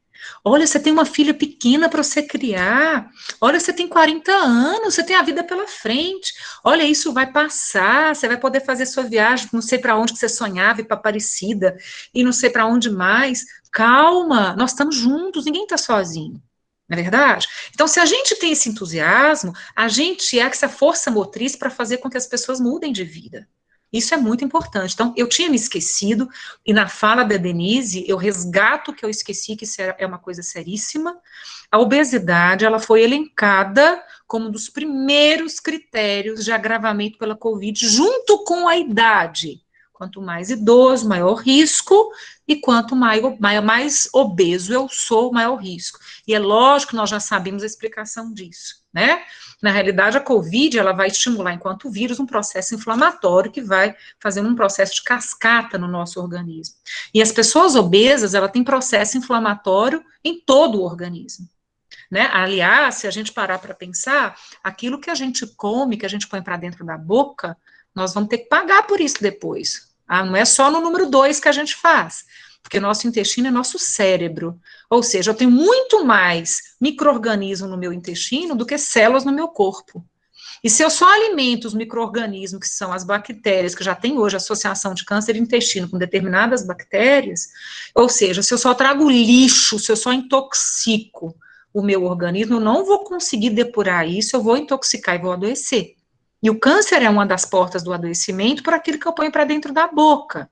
Olha, você tem uma filha pequena para você criar. Olha, você tem 40 anos, você tem a vida pela frente. Olha, isso vai passar, você vai poder fazer sua viagem, não sei para onde que você sonhava, ir para Aparecida, e não sei para onde mais. Calma, nós estamos juntos, ninguém está sozinho. Não é verdade? Então, se a gente tem esse entusiasmo, a gente é essa força motriz para fazer com que as pessoas mudem de vida. Isso é muito importante. Então, eu tinha me esquecido, e na fala da Denise, eu resgato o que eu esqueci, que isso é uma coisa seríssima. A obesidade, ela foi elencada como um dos primeiros critérios de agravamento pela Covid, junto com a idade. Quanto mais idoso, maior risco, e quanto mais obeso eu sou, maior risco. E é lógico que nós já sabemos a explicação disso, né? Na realidade, a Covid, ela vai estimular, enquanto vírus, um processo inflamatório que vai fazendo um processo de cascata no nosso organismo. E as pessoas obesas, ela tem processo inflamatório em todo o organismo. Né? Aliás, se a gente parar para pensar, aquilo que a gente come, que a gente põe para dentro da boca, nós vamos ter que pagar por isso depois. Não é só no número 2 que a gente faz, porque nosso intestino é nosso cérebro. Ou seja, eu tenho muito mais micro-organismo no meu intestino do que células no meu corpo. E se eu só alimento os micro-organismos, que são as bactérias, que já tem hoje associação de câncer de intestino com determinadas bactérias, ou seja, se eu só trago lixo, se eu só intoxico o meu organismo, eu não vou conseguir depurar isso, eu vou intoxicar e vou adoecer. E o câncer é uma das portas do adoecimento por aquilo que eu ponho para dentro da boca.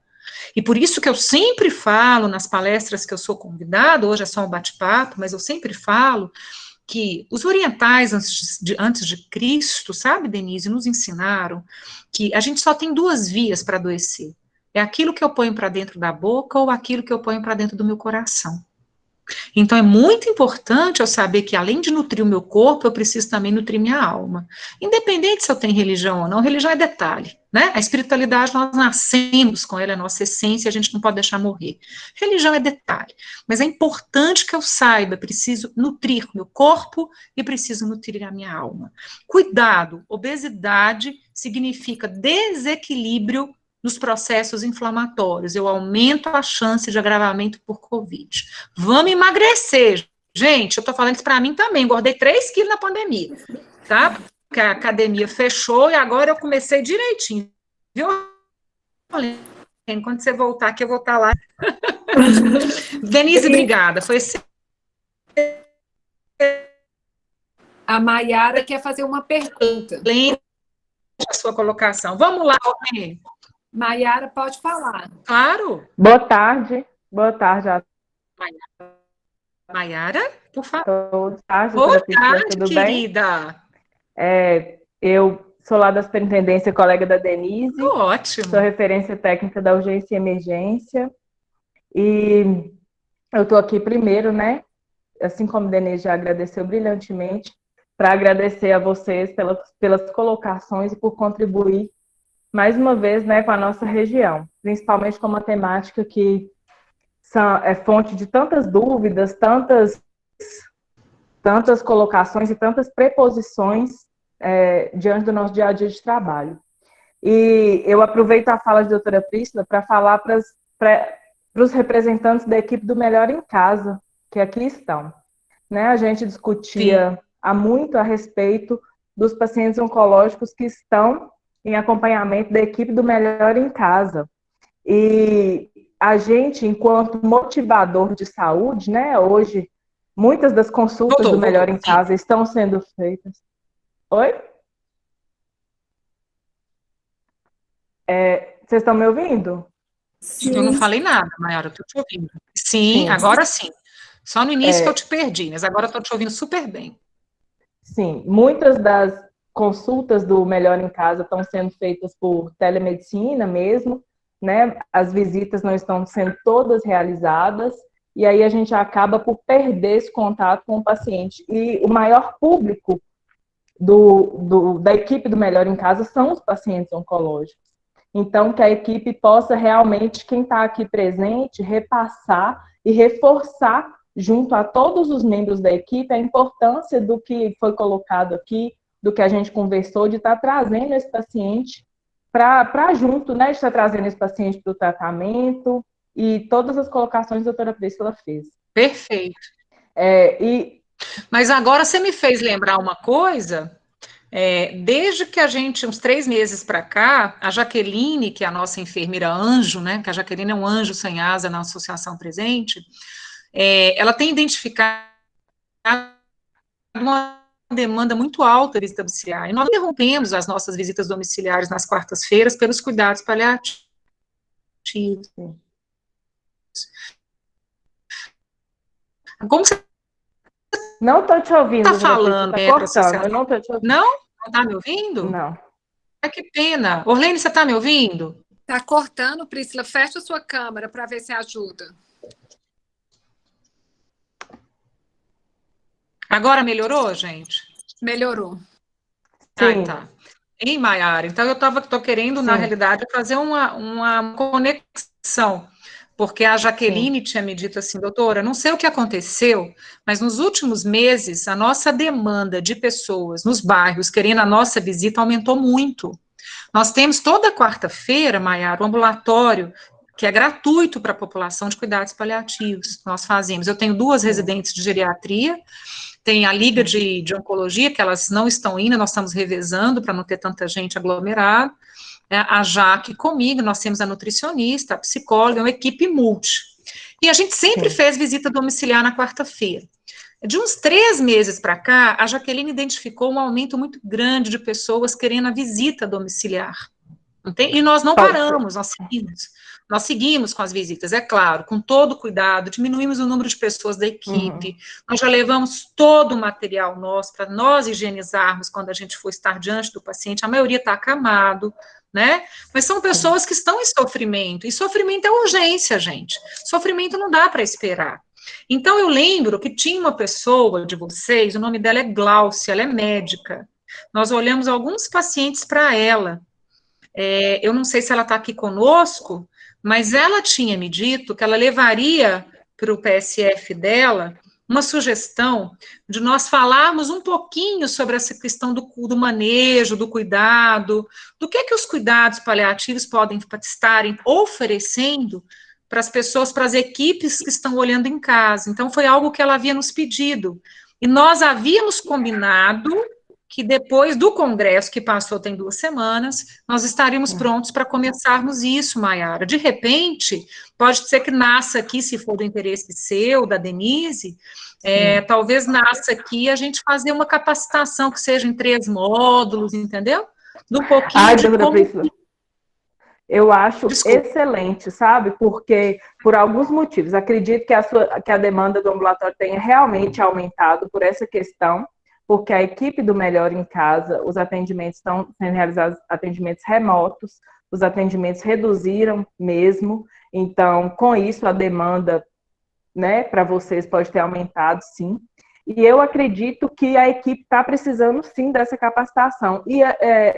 E por isso que eu sempre falo nas palestras que eu sou convidada, hoje é só um bate-papo, mas eu sempre falo que os orientais antes de Cristo, sabe, Denise, nos ensinaram que a gente só tem 2 vias para adoecer. É aquilo que eu ponho para dentro da boca ou aquilo que eu ponho para dentro do meu coração. Então, é muito importante eu saber que, além de nutrir o meu corpo, eu preciso também nutrir minha alma. Independente se eu tenho religião ou não, religião é detalhe, né? A espiritualidade, nós nascemos com ela, é a nossa essência, a gente não pode deixar morrer. Religião é detalhe. Mas é importante que eu saiba, preciso nutrir o meu corpo e preciso nutrir a minha alma. Cuidado, obesidade significa desequilíbrio nos processos inflamatórios, eu aumento a chance de agravamento por Covid. Vamos emagrecer, gente, eu tô falando isso para mim também, engordei 3 quilos na pandemia, tá? Porque a academia fechou e agora eu comecei direitinho, viu? Quando você voltar aqui, eu vou estar lá. Denise, obrigada, foi A Maiara quer fazer uma pergunta. excelente a sua colocação. Vamos lá, Almir. Maiara, pode falar. Claro. Boa tarde a Maiara, por favor. todos. Tarde, Boa Priscila, tarde, tudo querida. bem? Eu sou lá da Superintendência, colega da Denise. Ótimo. Sou referência técnica da urgência e emergência. E eu estou aqui primeiro, né? Assim como a Denise já agradeceu brilhantemente, para agradecer a vocês pelas colocações e por contribuir mais uma vez, né, com a nossa região, principalmente com uma temática que é fonte de tantas dúvidas, tantas colocações e tantas preposições diante do nosso dia a dia de trabalho. E eu aproveito a fala de doutora Priscila para falar para os representantes da equipe do Melhor em Casa, que aqui estão. Né? A gente discutia há muito a respeito dos pacientes oncológicos que estão em acompanhamento da equipe do Melhor em Casa. E a gente, enquanto motivador de saúde, né, hoje, muitas das consultas do Melhor em Casa estão sendo feitas. Oi? Vocês estão me ouvindo? Sim. Eu não falei nada, Maiara, eu estou te ouvindo. Sim, agora sim. Só no início que eu te perdi, mas agora eu estou te ouvindo super bem. Sim, muitas das consultas do Melhor em Casa estão sendo feitas por telemedicina mesmo, né? As visitas não estão sendo todas realizadas, e aí a gente acaba por perder esse contato com o paciente. E o maior público da equipe do Melhor em Casa são os pacientes oncológicos. Então, que a equipe possa realmente, quem está aqui presente, repassar e reforçar junto a todos os membros da equipe a importância do que foi colocado aqui, do que a gente conversou, de estar trazendo esse paciente para junto, né, de estar trazendo esse paciente para o tratamento e todas as colocações que a doutora Priscila fez. Perfeito. Mas agora você me fez lembrar uma coisa. Desde que a gente, uns 3 meses para cá, a Jaqueline, que é a nossa enfermeira anjo, né, que a Jaqueline é um anjo sem asa na Associação Presente, ela tem identificado uma demanda muito alta de visita domiciliar, e nós interrompemos as nossas visitas domiciliares nas quartas-feiras pelos cuidados paliativos. Como você não estou te ouvindo, está falando? Tá cortando, eu não estou te ouvindo. Não? Não está me ouvindo? Não. Que pena. Orlene, você está me ouvindo? Está cortando, Priscila. Fecha a sua câmera para ver se ajuda. Agora melhorou, gente? Melhorou. Sim. Tá. Hein, Maiara? Então, eu estou querendo, na realidade, fazer uma conexão, porque a Jaqueline tinha me dito assim, doutora, não sei o que aconteceu, mas nos últimos meses, a nossa demanda de pessoas nos bairros querendo a nossa visita aumentou muito. Nós temos toda quarta-feira, Maiara, um ambulatório que é gratuito para a população de cuidados paliativos. Nós fazemos. Eu tenho 2 residentes de geriatria, tem a Liga de Oncologia, que elas não estão indo, nós estamos revezando para não ter tanta gente aglomerada. A Jaque comigo, nós temos a nutricionista, a psicóloga, uma equipe multi. E a gente sempre fez visita domiciliar na quarta-feira. De uns 3 meses para cá, a Jaqueline identificou um aumento muito grande de pessoas querendo a visita domiciliar. E nós não paramos, nós seguimos com as visitas, é claro, com todo cuidado, diminuímos o número de pessoas da equipe, nós já levamos todo o material nosso para nós higienizarmos quando a gente for estar diante do paciente, a maioria está acamado, né? Mas são pessoas que estão em sofrimento, e sofrimento é urgência, gente. Sofrimento não dá para esperar. Então, eu lembro que tinha uma pessoa de vocês, o nome dela é Gláucia, ela é médica. Nós olhamos alguns pacientes para ela. Eu não sei se ela está aqui conosco, mas ela tinha me dito que ela levaria para o PSF dela uma sugestão de nós falarmos um pouquinho sobre essa questão do manejo, do cuidado, do que os cuidados paliativos podem estarem oferecendo para as pessoas, para as equipes que estão olhando em casa. Então, foi algo que ela havia nos pedido. E nós havíamos combinado que depois do congresso, que passou tem 2 semanas, nós estaríamos prontos para começarmos isso, Maiara. De repente, pode ser que nasça aqui, se for do interesse seu, da Denise, talvez nasça aqui a gente fazer uma capacitação que seja em 3 módulos, entendeu? Do pouquinho de como... Priscila, eu acho excelente, sabe? Porque, por alguns motivos, acredito que a demanda do ambulatório tenha realmente aumentado por essa questão, porque a equipe do Melhor em Casa, os atendimentos estão sendo realizados, atendimentos remotos, os atendimentos reduziram mesmo, então, com isso, a demanda, né, para vocês pode ter aumentado, sim. E eu acredito que a equipe está precisando, sim, dessa capacitação. E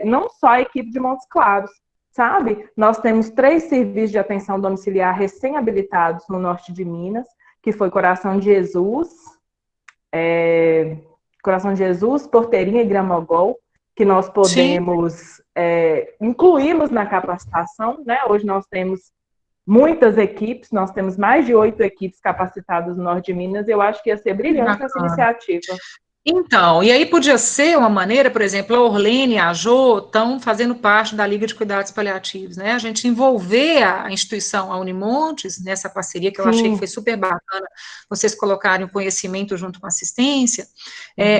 não só a equipe de Montes Claros, sabe? Nós temos 3 serviços de atenção domiciliar recém-habilitados no norte de Minas, que foi Coração de Jesus, Porteirinha e Gramogol, que nós podemos incluí-los na capacitação, né? Hoje nós temos muitas equipes, nós temos mais de 8 equipes capacitadas no norte de Minas, eu acho que ia ser brilhante essa iniciativa. Então, e aí podia ser uma maneira, por exemplo, a Orlene e a Jo estão fazendo parte da Liga de Cuidados Paliativos, né? A gente envolver a instituição, a Unimontes, nessa parceria, que eu achei que foi super bacana, vocês colocarem o conhecimento junto com a assistência,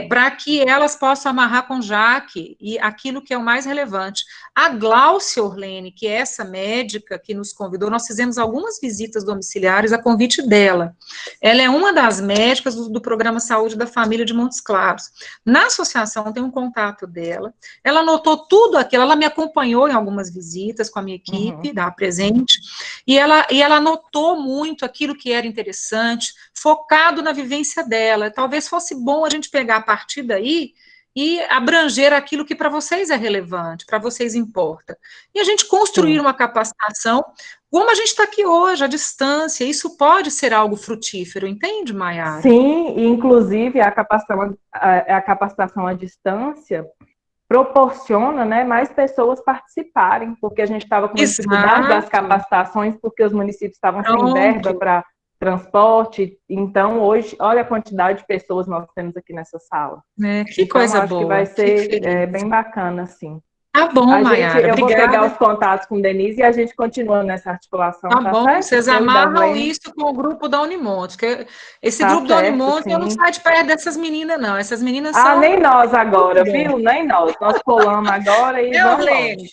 para que elas possam amarrar com Jaque e aquilo que é o mais relevante. A Gláucia Orlene, que é essa médica que nos convidou, nós fizemos algumas visitas domiciliares a convite dela. Ela é uma das médicas do Programa Saúde da Família de Montes Claros. Na associação tem um contato dela, ela anotou tudo aquilo, ela me acompanhou em algumas visitas com a minha equipe, da Presente, e ela anotou muito aquilo que era interessante, focado na vivência dela. Talvez fosse bom a gente pegar a partir daí e abranger aquilo que para vocês é relevante, para vocês importa. E a gente construir uma capacitação, como a gente está aqui hoje, à distância, isso pode ser algo frutífero, entende, Maiara? Sim, e inclusive a capacitação à distância proporciona, né, mais pessoas participarem, porque a gente estava com dificuldade das capacitações, porque os municípios estavam sem verba para transporte. Então, hoje, olha a quantidade de pessoas nós temos aqui nessa sala. Que então, coisa acho boa. Que vai ser bem bacana, sim. Tá bom, Maiara, eu obrigada. vou pegar os contatos com Denise e a gente continua nessa articulação, tá bom, certo? Vocês amarram isso com o grupo da Unimonte, porque esse grupo da Unimonte, eu não saio de perto dessas meninas, não. Essas meninas são... nem nós agora, viu? Nem nós. Nós colamos agora e vamos Orlene,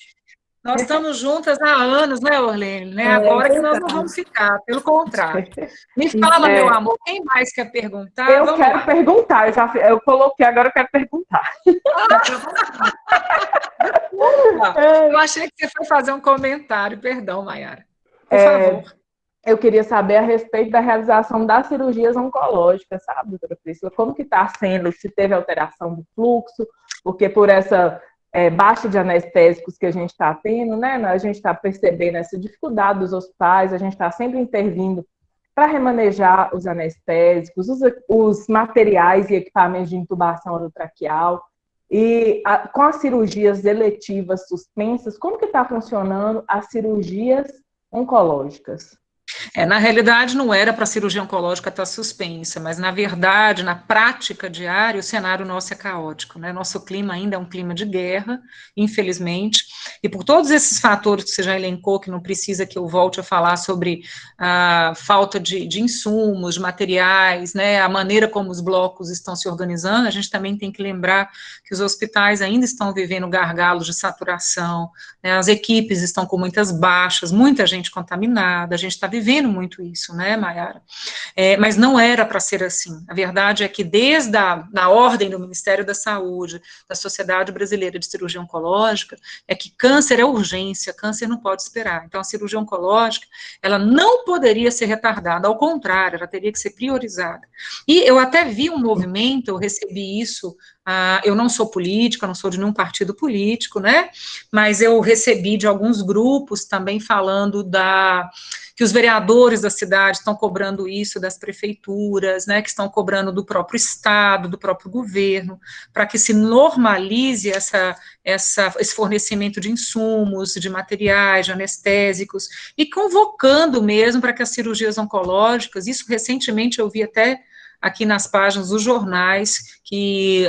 nós estamos juntas há anos, né, Orlene? Né? Agora que nós não vamos ficar, pelo contrário. Me fala, meu amor, quem mais quer perguntar? Eu quero perguntar, eu coloquei, agora eu quero perguntar. Eu achei que você foi fazer um comentário, perdão, Maiara. Por favor. Eu queria saber a respeito da realização das cirurgias oncológicas, sabe, doutora Priscila? Como que está sendo, se teve alteração do fluxo, porque por essa baixa de anestésicos que a gente está tendo, né, a gente está percebendo essa dificuldade dos hospitais, a gente está sempre intervindo para remanejar os anestésicos, os materiais e equipamentos de intubação orotraqueal, e com as cirurgias eletivas suspensas, como que está funcionando as cirurgias oncológicas? Na realidade, não era para a cirurgia oncológica estar suspensa, mas, na verdade, na prática diária, o cenário nosso é caótico, né? Nosso clima ainda é um clima de guerra, infelizmente, e por todos esses fatores que você já elencou, que não precisa que eu volte a falar sobre a falta de insumos, de materiais, né? A maneira como os blocos estão se organizando, a gente também tem que lembrar que os hospitais ainda estão vivendo gargalos de saturação, né? As equipes estão com muitas baixas, muita gente contaminada, a gente está vivendo muito isso, né, Maiara? Mas não era para ser assim. A verdade é que desde a ordem do Ministério da Saúde, da Sociedade Brasileira de Cirurgia Oncológica, é que câncer é urgência, câncer não pode esperar. Então, a cirurgia oncológica, ela não poderia ser retardada, ao contrário, ela teria que ser priorizada. E eu até vi um movimento, eu recebi isso, eu não sou política, não sou de nenhum partido político, né, mas eu recebi de alguns grupos também falando que os vereadores da cidade estão cobrando isso das prefeituras, né, que estão cobrando do próprio Estado, do próprio governo, para que se normalize esse fornecimento de insumos, de materiais, de anestésicos, e convocando mesmo para que as cirurgias oncológicas, isso recentemente eu vi até aqui nas páginas dos jornais, que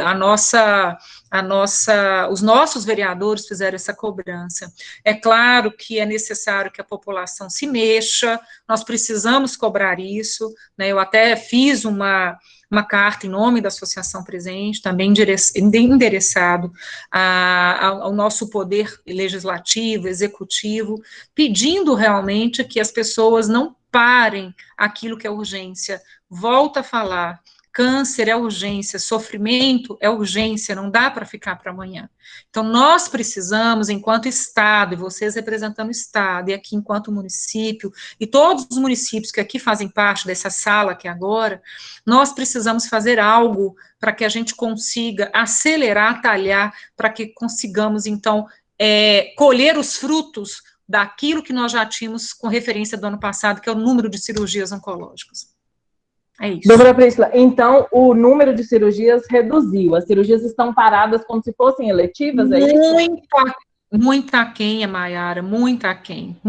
os nossos vereadores fizeram essa cobrança. É claro que é necessário que a população se mexa, nós precisamos cobrar isso, né? Eu até fiz uma carta em nome da Associação Presente, também endereçado ao nosso poder legislativo, executivo, pedindo realmente que as pessoas não parem aquilo que é urgência. Volta a falar, câncer é urgência, sofrimento é urgência, não dá para ficar para amanhã. Então, nós precisamos, enquanto Estado, e vocês representando o Estado, e aqui enquanto município, e todos os municípios que aqui fazem parte dessa sala aqui agora, nós precisamos fazer algo para que a gente consiga acelerar, talhar, para que consigamos, então, colher os frutos daquilo que nós já tínhamos com referência do ano passado, que é o número de cirurgias oncológicas. É isso. Doutora Priscila, então o número de cirurgias reduziu, as cirurgias estão paradas como se fossem eletivas, é isso? Muito aquém, Maiara, muito aquém.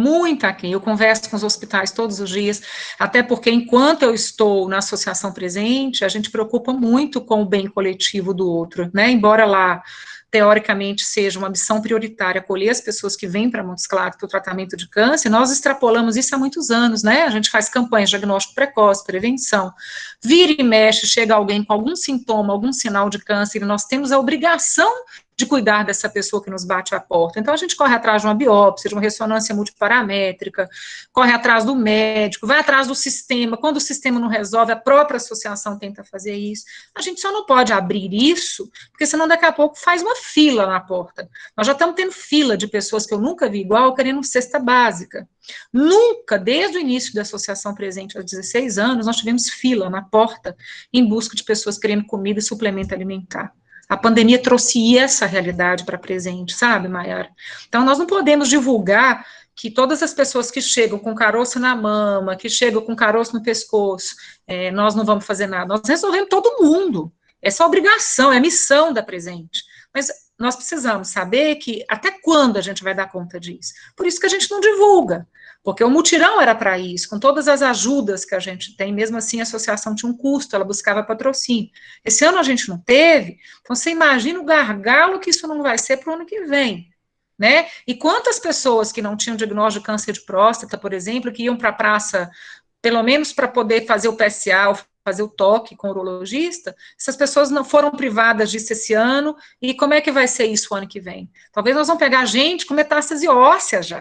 Eu converso com os hospitais todos os dias, até porque enquanto eu estou na Associação Presente, a gente preocupa muito com o bem coletivo do outro, né, embora lá teoricamente seja uma missão prioritária acolher as pessoas que vêm para Montes Claros para o tratamento de câncer, nós extrapolamos isso há muitos anos, né, a gente faz campanhas de diagnóstico precoce, prevenção, vira e mexe, chega alguém com algum sintoma, algum sinal de câncer, e nós temos a obrigação de cuidar dessa pessoa que nos bate à porta. Então, a gente corre atrás de uma biópsia, de uma ressonância multiparamétrica, corre atrás do médico, vai atrás do sistema. Quando o sistema não resolve, a própria associação tenta fazer isso. A gente só não pode abrir isso, porque senão daqui a pouco faz uma fila na porta. Nós já estamos tendo fila de pessoas que eu nunca vi igual, querendo cesta básica. Nunca, desde o início da Associação Presente, aos 16 anos, nós tivemos fila na porta, em busca de pessoas querendo comida e suplemento alimentar. A pandemia trouxe essa realidade para presente, sabe, Mayara? Então, nós não podemos divulgar que todas as pessoas que chegam com caroço na mama, que chegam com caroço no pescoço, nós não vamos fazer nada. Nós resolvemos todo mundo. Essa é a obrigação, é a missão da presente. Mas nós precisamos saber que até quando a gente vai dar conta disso. Por isso que a gente não divulga, porque o mutirão era para isso, com todas as ajudas que a gente tem, mesmo assim a associação tinha um custo, ela buscava patrocínio. Esse ano a gente não teve, então você imagina o gargalo que isso não vai ser para o ano que vem. Né? E quantas pessoas que não tinham diagnóstico de câncer de próstata, por exemplo, que iam para a praça, pelo menos para poder fazer o PSA, fazer o toque com o urologista, essas pessoas não foram privadas disso esse ano, e como é que vai ser isso o ano que vem? Talvez nós vamos pegar gente com metástase óssea já,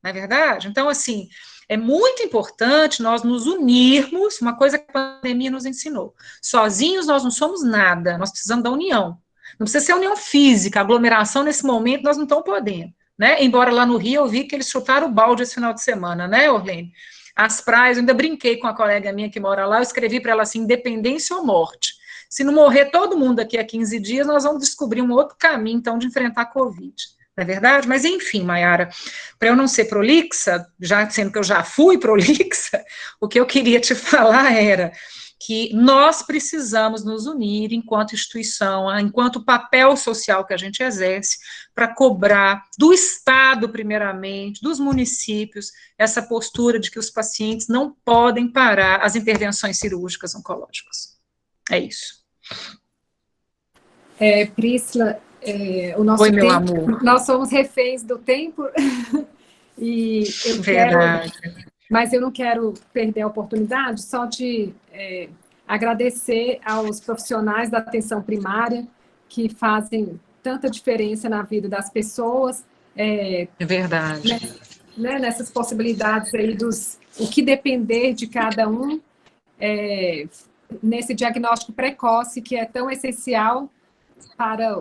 não é verdade? Então, assim, é muito importante nós nos unirmos, uma coisa que a pandemia nos ensinou, sozinhos nós não somos nada, nós precisamos da união. Não precisa ser união física, aglomeração nesse momento nós não estamos podendo, né? Embora lá no Rio eu vi que eles chutaram o balde esse final de semana, né, Orlene? As praias, eu ainda brinquei com a colega minha que mora lá, eu escrevi para ela assim, independência ou morte. Se não morrer todo mundo daqui a 15 dias, nós vamos descobrir um outro caminho, então, de enfrentar a Covid. Não é verdade? Mas, enfim, Mayara, para eu não ser prolixa, já sendo que eu já fui prolixa, o que eu queria te falar era que nós precisamos nos unir enquanto instituição, enquanto papel social que a gente exerce, para cobrar do Estado, primeiramente, dos municípios, essa postura de que os pacientes não podem parar as intervenções cirúrgicas oncológicas. É isso. Príscila, o nosso Oi, meu tempo, amor. nós somos reféns do tempo, e eu Verdade. mas eu não quero perder a oportunidade só de agradecer aos profissionais da atenção primária que fazem tanta diferença na vida das pessoas. É verdade. Né, nessas possibilidades aí o que depender de cada um, nesse diagnóstico precoce que é tão essencial para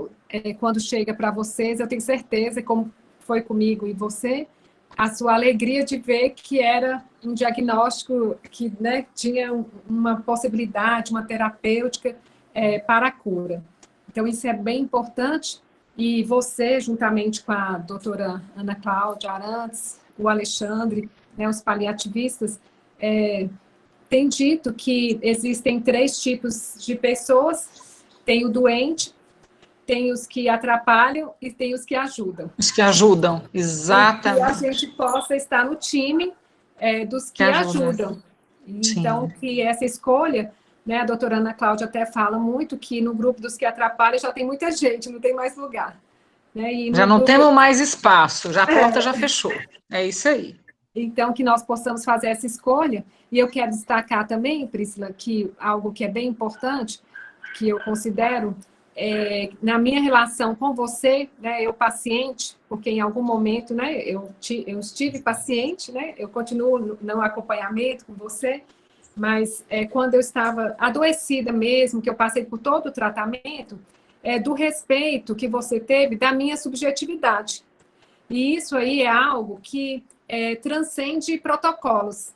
quando chega para vocês, eu tenho certeza, como foi comigo e você, a sua alegria de ver que era um diagnóstico que, né, tinha uma possibilidade, uma terapêutica para a cura. Então, isso é bem importante, e você, juntamente com a doutora Ana Cláudia Arantes, o Alexandre, né, os paliativistas, tem dito que existem 3 tipos de pessoas: tem o doente, tem os que atrapalham e tem os que ajudam. Os que ajudam, exatamente. E que a gente possa estar no time dos que ajudam. Então, sim, que essa escolha, né, a doutora Ana Cláudia até fala muito que no grupo dos que atrapalham já tem muita gente, não tem mais lugar. Né? E já não temos mais espaço, já a porta já fechou. É isso aí. Então, que nós possamos fazer essa escolha. E eu quero destacar também, Príscila, que algo que é bem importante, que eu considero, na minha relação com você, né, eu paciente, porque em algum momento, né, eu estive paciente, né, eu continuo no acompanhamento com você, mas quando eu estava adoecida mesmo, que eu passei por todo o tratamento, do respeito que você teve da minha subjetividade. E isso aí é algo que transcende protocolos,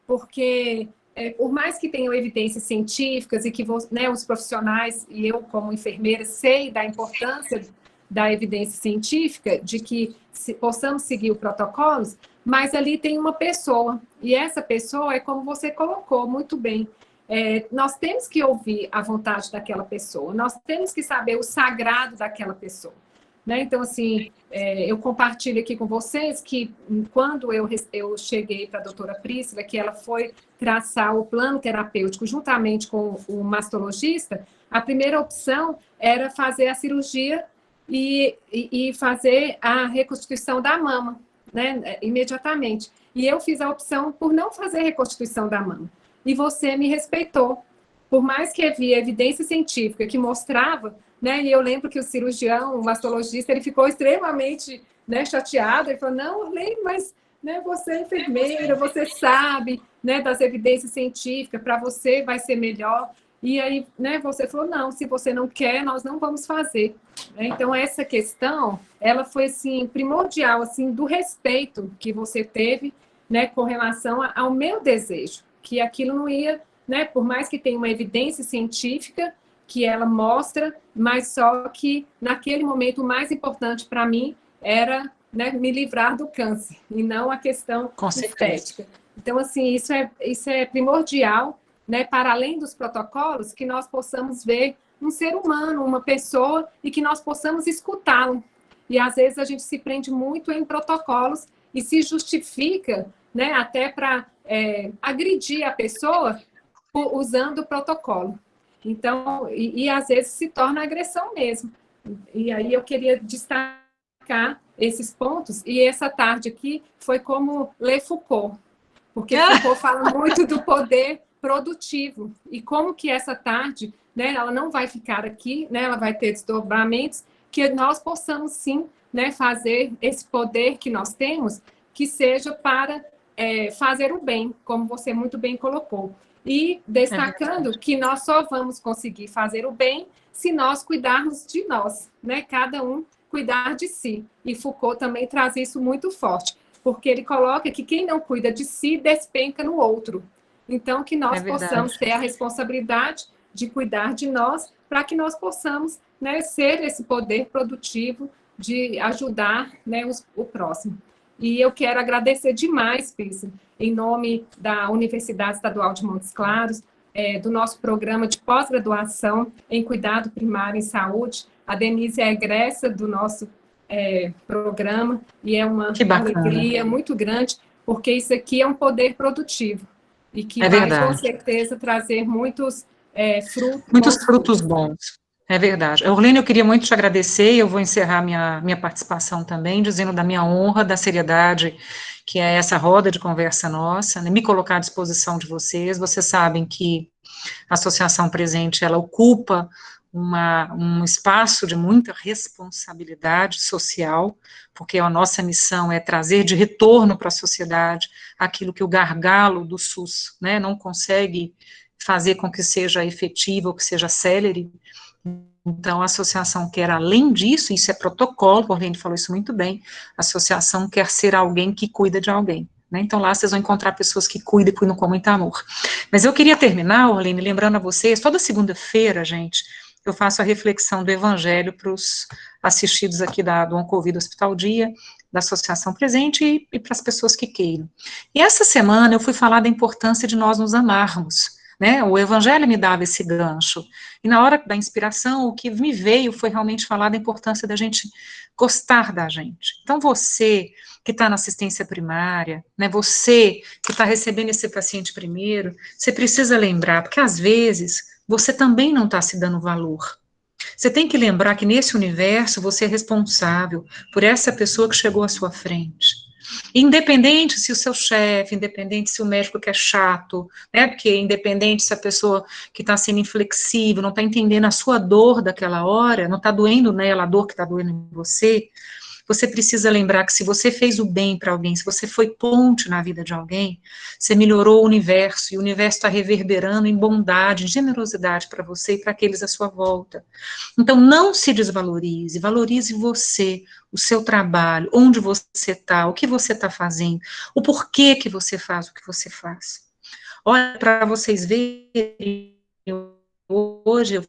porque por mais que tenham evidências científicas e que né, os profissionais, e eu como enfermeira sei da importância da evidência científica, de que possamos seguir os protocolos, mas ali tem uma pessoa, e essa pessoa é como você colocou muito bem, nós temos que ouvir a vontade daquela pessoa, nós temos que saber o sagrado daquela pessoa. Né? Então, assim, eu compartilho aqui com vocês que quando eu cheguei para a doutora Príscila, que ela foi traçar o plano terapêutico juntamente com o mastologista, a primeira opção era fazer a cirurgia e fazer a reconstituição da mama, né, imediatamente. E eu fiz a opção por não fazer reconstituição da mama. E você me respeitou. Por mais que havia evidência científica que mostrava, né, e eu lembro que o cirurgião, o mastologista, ele ficou extremamente, né, chateado. Ele falou, não, Orlene, mas né, você é enfermeira, você sabe, né, das evidências científicas, para você vai ser melhor. E aí, né, você falou, não, se você não quer, nós não vamos fazer. Então, essa questão, ela foi, assim, primordial, assim, do respeito que você teve, né, com relação ao meu desejo, que aquilo não ia, né, por mais que tenha uma evidência científica, que ela mostra, mas só que naquele momento o mais importante para mim era, né, me livrar do câncer, e não a questão estética. Então, assim, isso é primordial, né, para além dos protocolos, que nós possamos ver um ser humano, uma pessoa, e que nós possamos escutá-lo. E às vezes a gente se prende muito em protocolos e se justifica, né, até para agredir a pessoa usando o protocolo. Então, e às vezes se torna agressão mesmo. E aí eu queria destacar esses pontos, e essa tarde aqui foi como ler Foucault, porque Foucault fala muito do poder produtivo, e como que essa tarde, né, ela não vai ficar aqui, né, ela vai ter desdobramentos, que nós possamos sim, né, fazer esse poder que nós temos, que seja para fazer o bem, como você muito bem colocou. E destacando que nós só vamos conseguir fazer o bem se nós cuidarmos de nós, né? Cada um cuidar de si. E Foucault também traz isso muito forte, porque ele coloca que quem não cuida de si despenca no outro. Então, que nós possamos ter a responsabilidade de cuidar de nós, para que nós possamos, né, ser esse poder produtivo de ajudar, né, o próximo. E eu quero agradecer demais, Pisa, em nome da Universidade Estadual de Montes Claros, do nosso programa de pós-graduação em Cuidado Primário em Saúde. A Denise é egressa do nosso programa, e é uma alegria muito grande, porque isso aqui é um poder produtivo, e que vai, com certeza, trazer muitos frutos. Muitos frutos bons. É verdade. Orlene, eu queria muito te agradecer, e eu vou encerrar minha participação também, dizendo da minha honra, da seriedade, que é essa roda de conversa nossa, né, me colocar à disposição de vocês. Vocês sabem que a Associação Presente, ela ocupa um espaço de muita responsabilidade social, porque a nossa missão é trazer de retorno para a sociedade aquilo que o gargalo do SUS, né, não consegue fazer com que seja efetivo ou que seja célere. Então, a associação quer, além disso, isso é protocolo, o Orlene falou isso muito bem, a associação quer ser alguém que cuida de alguém, né? Então, lá vocês vão encontrar pessoas que cuidam e cuidam com muito amor. Mas eu queria terminar, Orlene, lembrando a vocês, toda segunda-feira, gente, eu faço a reflexão do Evangelho para os assistidos aqui do Oncovid Hospital Dia, da Associação Presente, e para as pessoas que queiram. E essa semana eu fui falar da importância de nós nos amarmos, né? O Evangelho me dava esse gancho, e na hora da inspiração, o que me veio foi realmente falar da importância da gente gostar da gente. Então, você que está na assistência primária, né, você que está recebendo esse paciente primeiro, você precisa lembrar, porque às vezes você também não está se dando valor. Você tem que lembrar que nesse universo você é responsável por essa pessoa que chegou à sua frente. Independente se o seu chefe, independente se o médico que é chato, né, porque independente se a pessoa que está sendo inflexível, não está entendendo a sua dor daquela hora, não está doendo nela a dor que está doendo em você, você precisa lembrar que se você fez o bem para alguém, se você foi ponte na vida de alguém, você melhorou o universo, e o universo está reverberando em bondade, em generosidade para você e para aqueles à sua volta. Então, não se desvalorize, valorize você, o seu trabalho, onde você está, o que você está fazendo, o porquê que você faz o que você faz. Olha, para vocês verem, hoje eu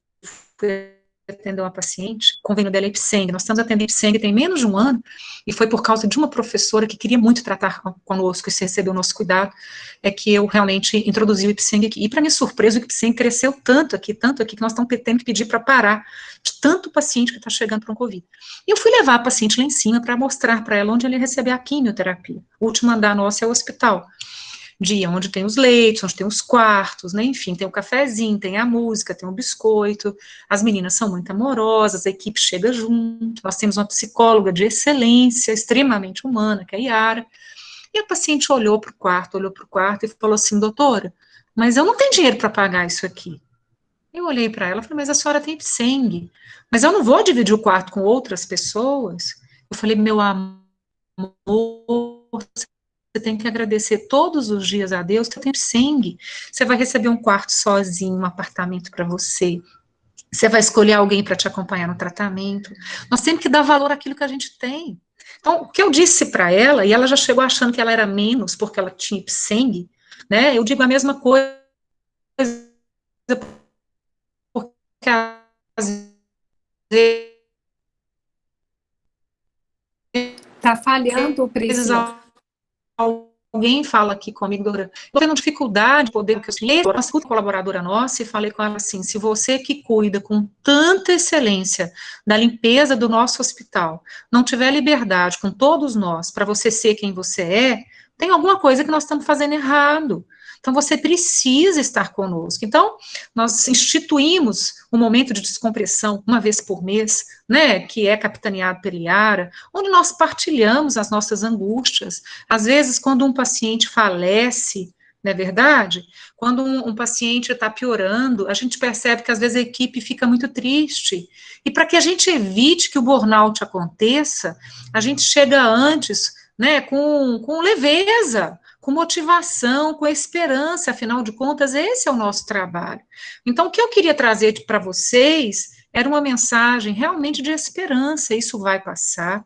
fui atender uma paciente, o convênio dela é Ipseng, nós estamos atendendo Ipseng tem menos de um ano, e foi por causa de uma professora que queria muito tratar conosco e se recebeu o nosso cuidado, é que eu realmente introduzi o Ipseng aqui, e para minha surpresa o Ipseng cresceu tanto aqui, que nós estamos tendo que pedir para parar, de tanto paciente que está chegando para um Covid. E eu fui levar a paciente lá em cima para mostrar para ela onde ele ia receber a quimioterapia. O último andar nosso é o hospital, onde tem os leitos, onde tem os quartos, né, enfim, tem o cafezinho, tem a música, tem o biscoito, as meninas são muito amorosas, a equipe chega junto, nós temos uma psicóloga de excelência, extremamente humana, que é a Yara, e a paciente olhou para o quarto e falou assim, doutora, mas eu não tenho dinheiro para pagar isso aqui. Eu olhei para ela e falei, mas a senhora tem Ipseng, mas eu não vou dividir o quarto com outras pessoas. Eu falei, meu amor, você tem que agradecer todos os dias a Deus, você tem Ipseng, você vai receber um quarto sozinho, um apartamento para você vai escolher alguém para te acompanhar no tratamento, nós temos que dar valor àquilo que a gente tem. Então, o que eu disse para ela, e ela já chegou achando que ela era menos, porque ela tinha Ipseng, né, eu digo a mesma coisa, porque que às vezes Está falhando, Priscila. alguém fala aqui comigo, doutora, eu tendo dificuldade de poder, porque eu escuto colaboradora nossa e falei com ela assim, se você que cuida com tanta excelência da limpeza do nosso hospital, não tiver liberdade com todos nós, para você ser quem você é, tem alguma coisa que nós estamos fazendo errado. Então, você precisa estar conosco. Então, nós instituímos um momento de descompressão uma vez por mês, né, que é capitaneado pela Yara, onde nós partilhamos as nossas angústias. Às vezes, quando um paciente falece, não é verdade? Quando um paciente está piorando, a gente percebe que às vezes a equipe fica muito triste. E para que a gente evite que o burnout aconteça, a gente chega antes, né, com leveza, com motivação, com esperança, afinal de contas, esse é o nosso trabalho. Então, o que eu queria trazer para vocês era uma mensagem realmente de esperança, isso vai passar,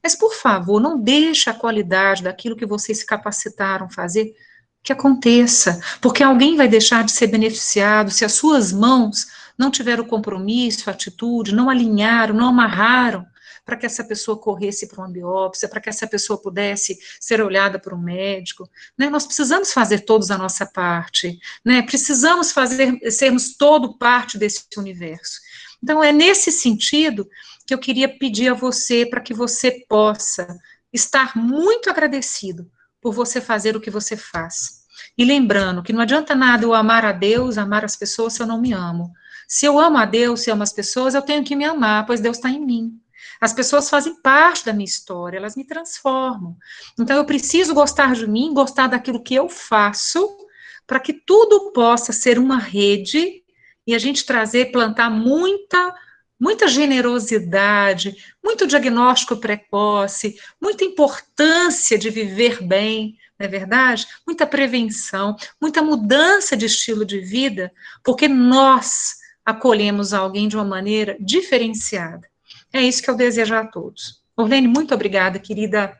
mas, por favor, não deixe a qualidade daquilo que vocês se capacitaram a fazer que aconteça, porque alguém vai deixar de ser beneficiado se as suas mãos não tiveram o compromisso, a atitude, não alinharam, não amarraram para que essa pessoa corresse para uma biópsia, para que essa pessoa pudesse ser olhada por um médico, né? Nós precisamos fazer todos a nossa parte, né? Precisamos sermos todo parte desse universo. Então, é nesse sentido que eu queria pedir a você para que você possa estar muito agradecido por você fazer o que você faz. E lembrando que não adianta nada eu amar a Deus, amar as pessoas se eu não me amo. Se eu amo a Deus, se eu amo as pessoas, eu tenho que me amar, pois Deus está em mim. As pessoas fazem parte da minha história, elas me transformam. Então, eu preciso gostar de mim, gostar daquilo que eu faço, para que tudo possa ser uma rede e a gente plantar muita generosidade, muito diagnóstico precoce, muita importância de viver bem, não é verdade? Muita prevenção, muita mudança de estilo de vida, porque nós acolhemos alguém de uma maneira diferenciada. É isso que eu desejo a todos. Orlene, muito obrigada, querida.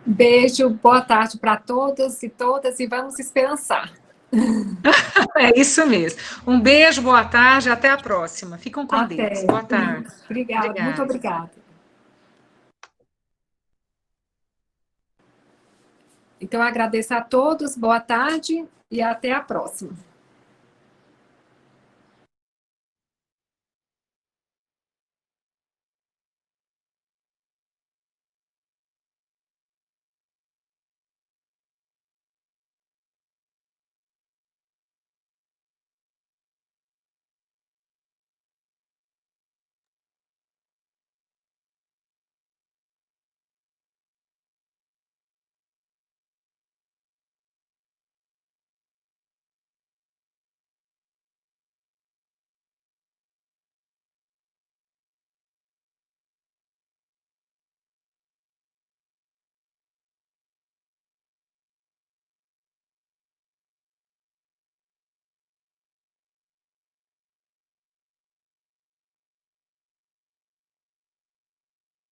Beijo, boa tarde para todos e todas, e vamos esperançar. É isso mesmo. Um beijo, boa tarde, até a próxima. Ficam com Deus. Boa tarde. Obrigada, muito obrigada. Então, agradeço a todos, boa tarde e até a próxima.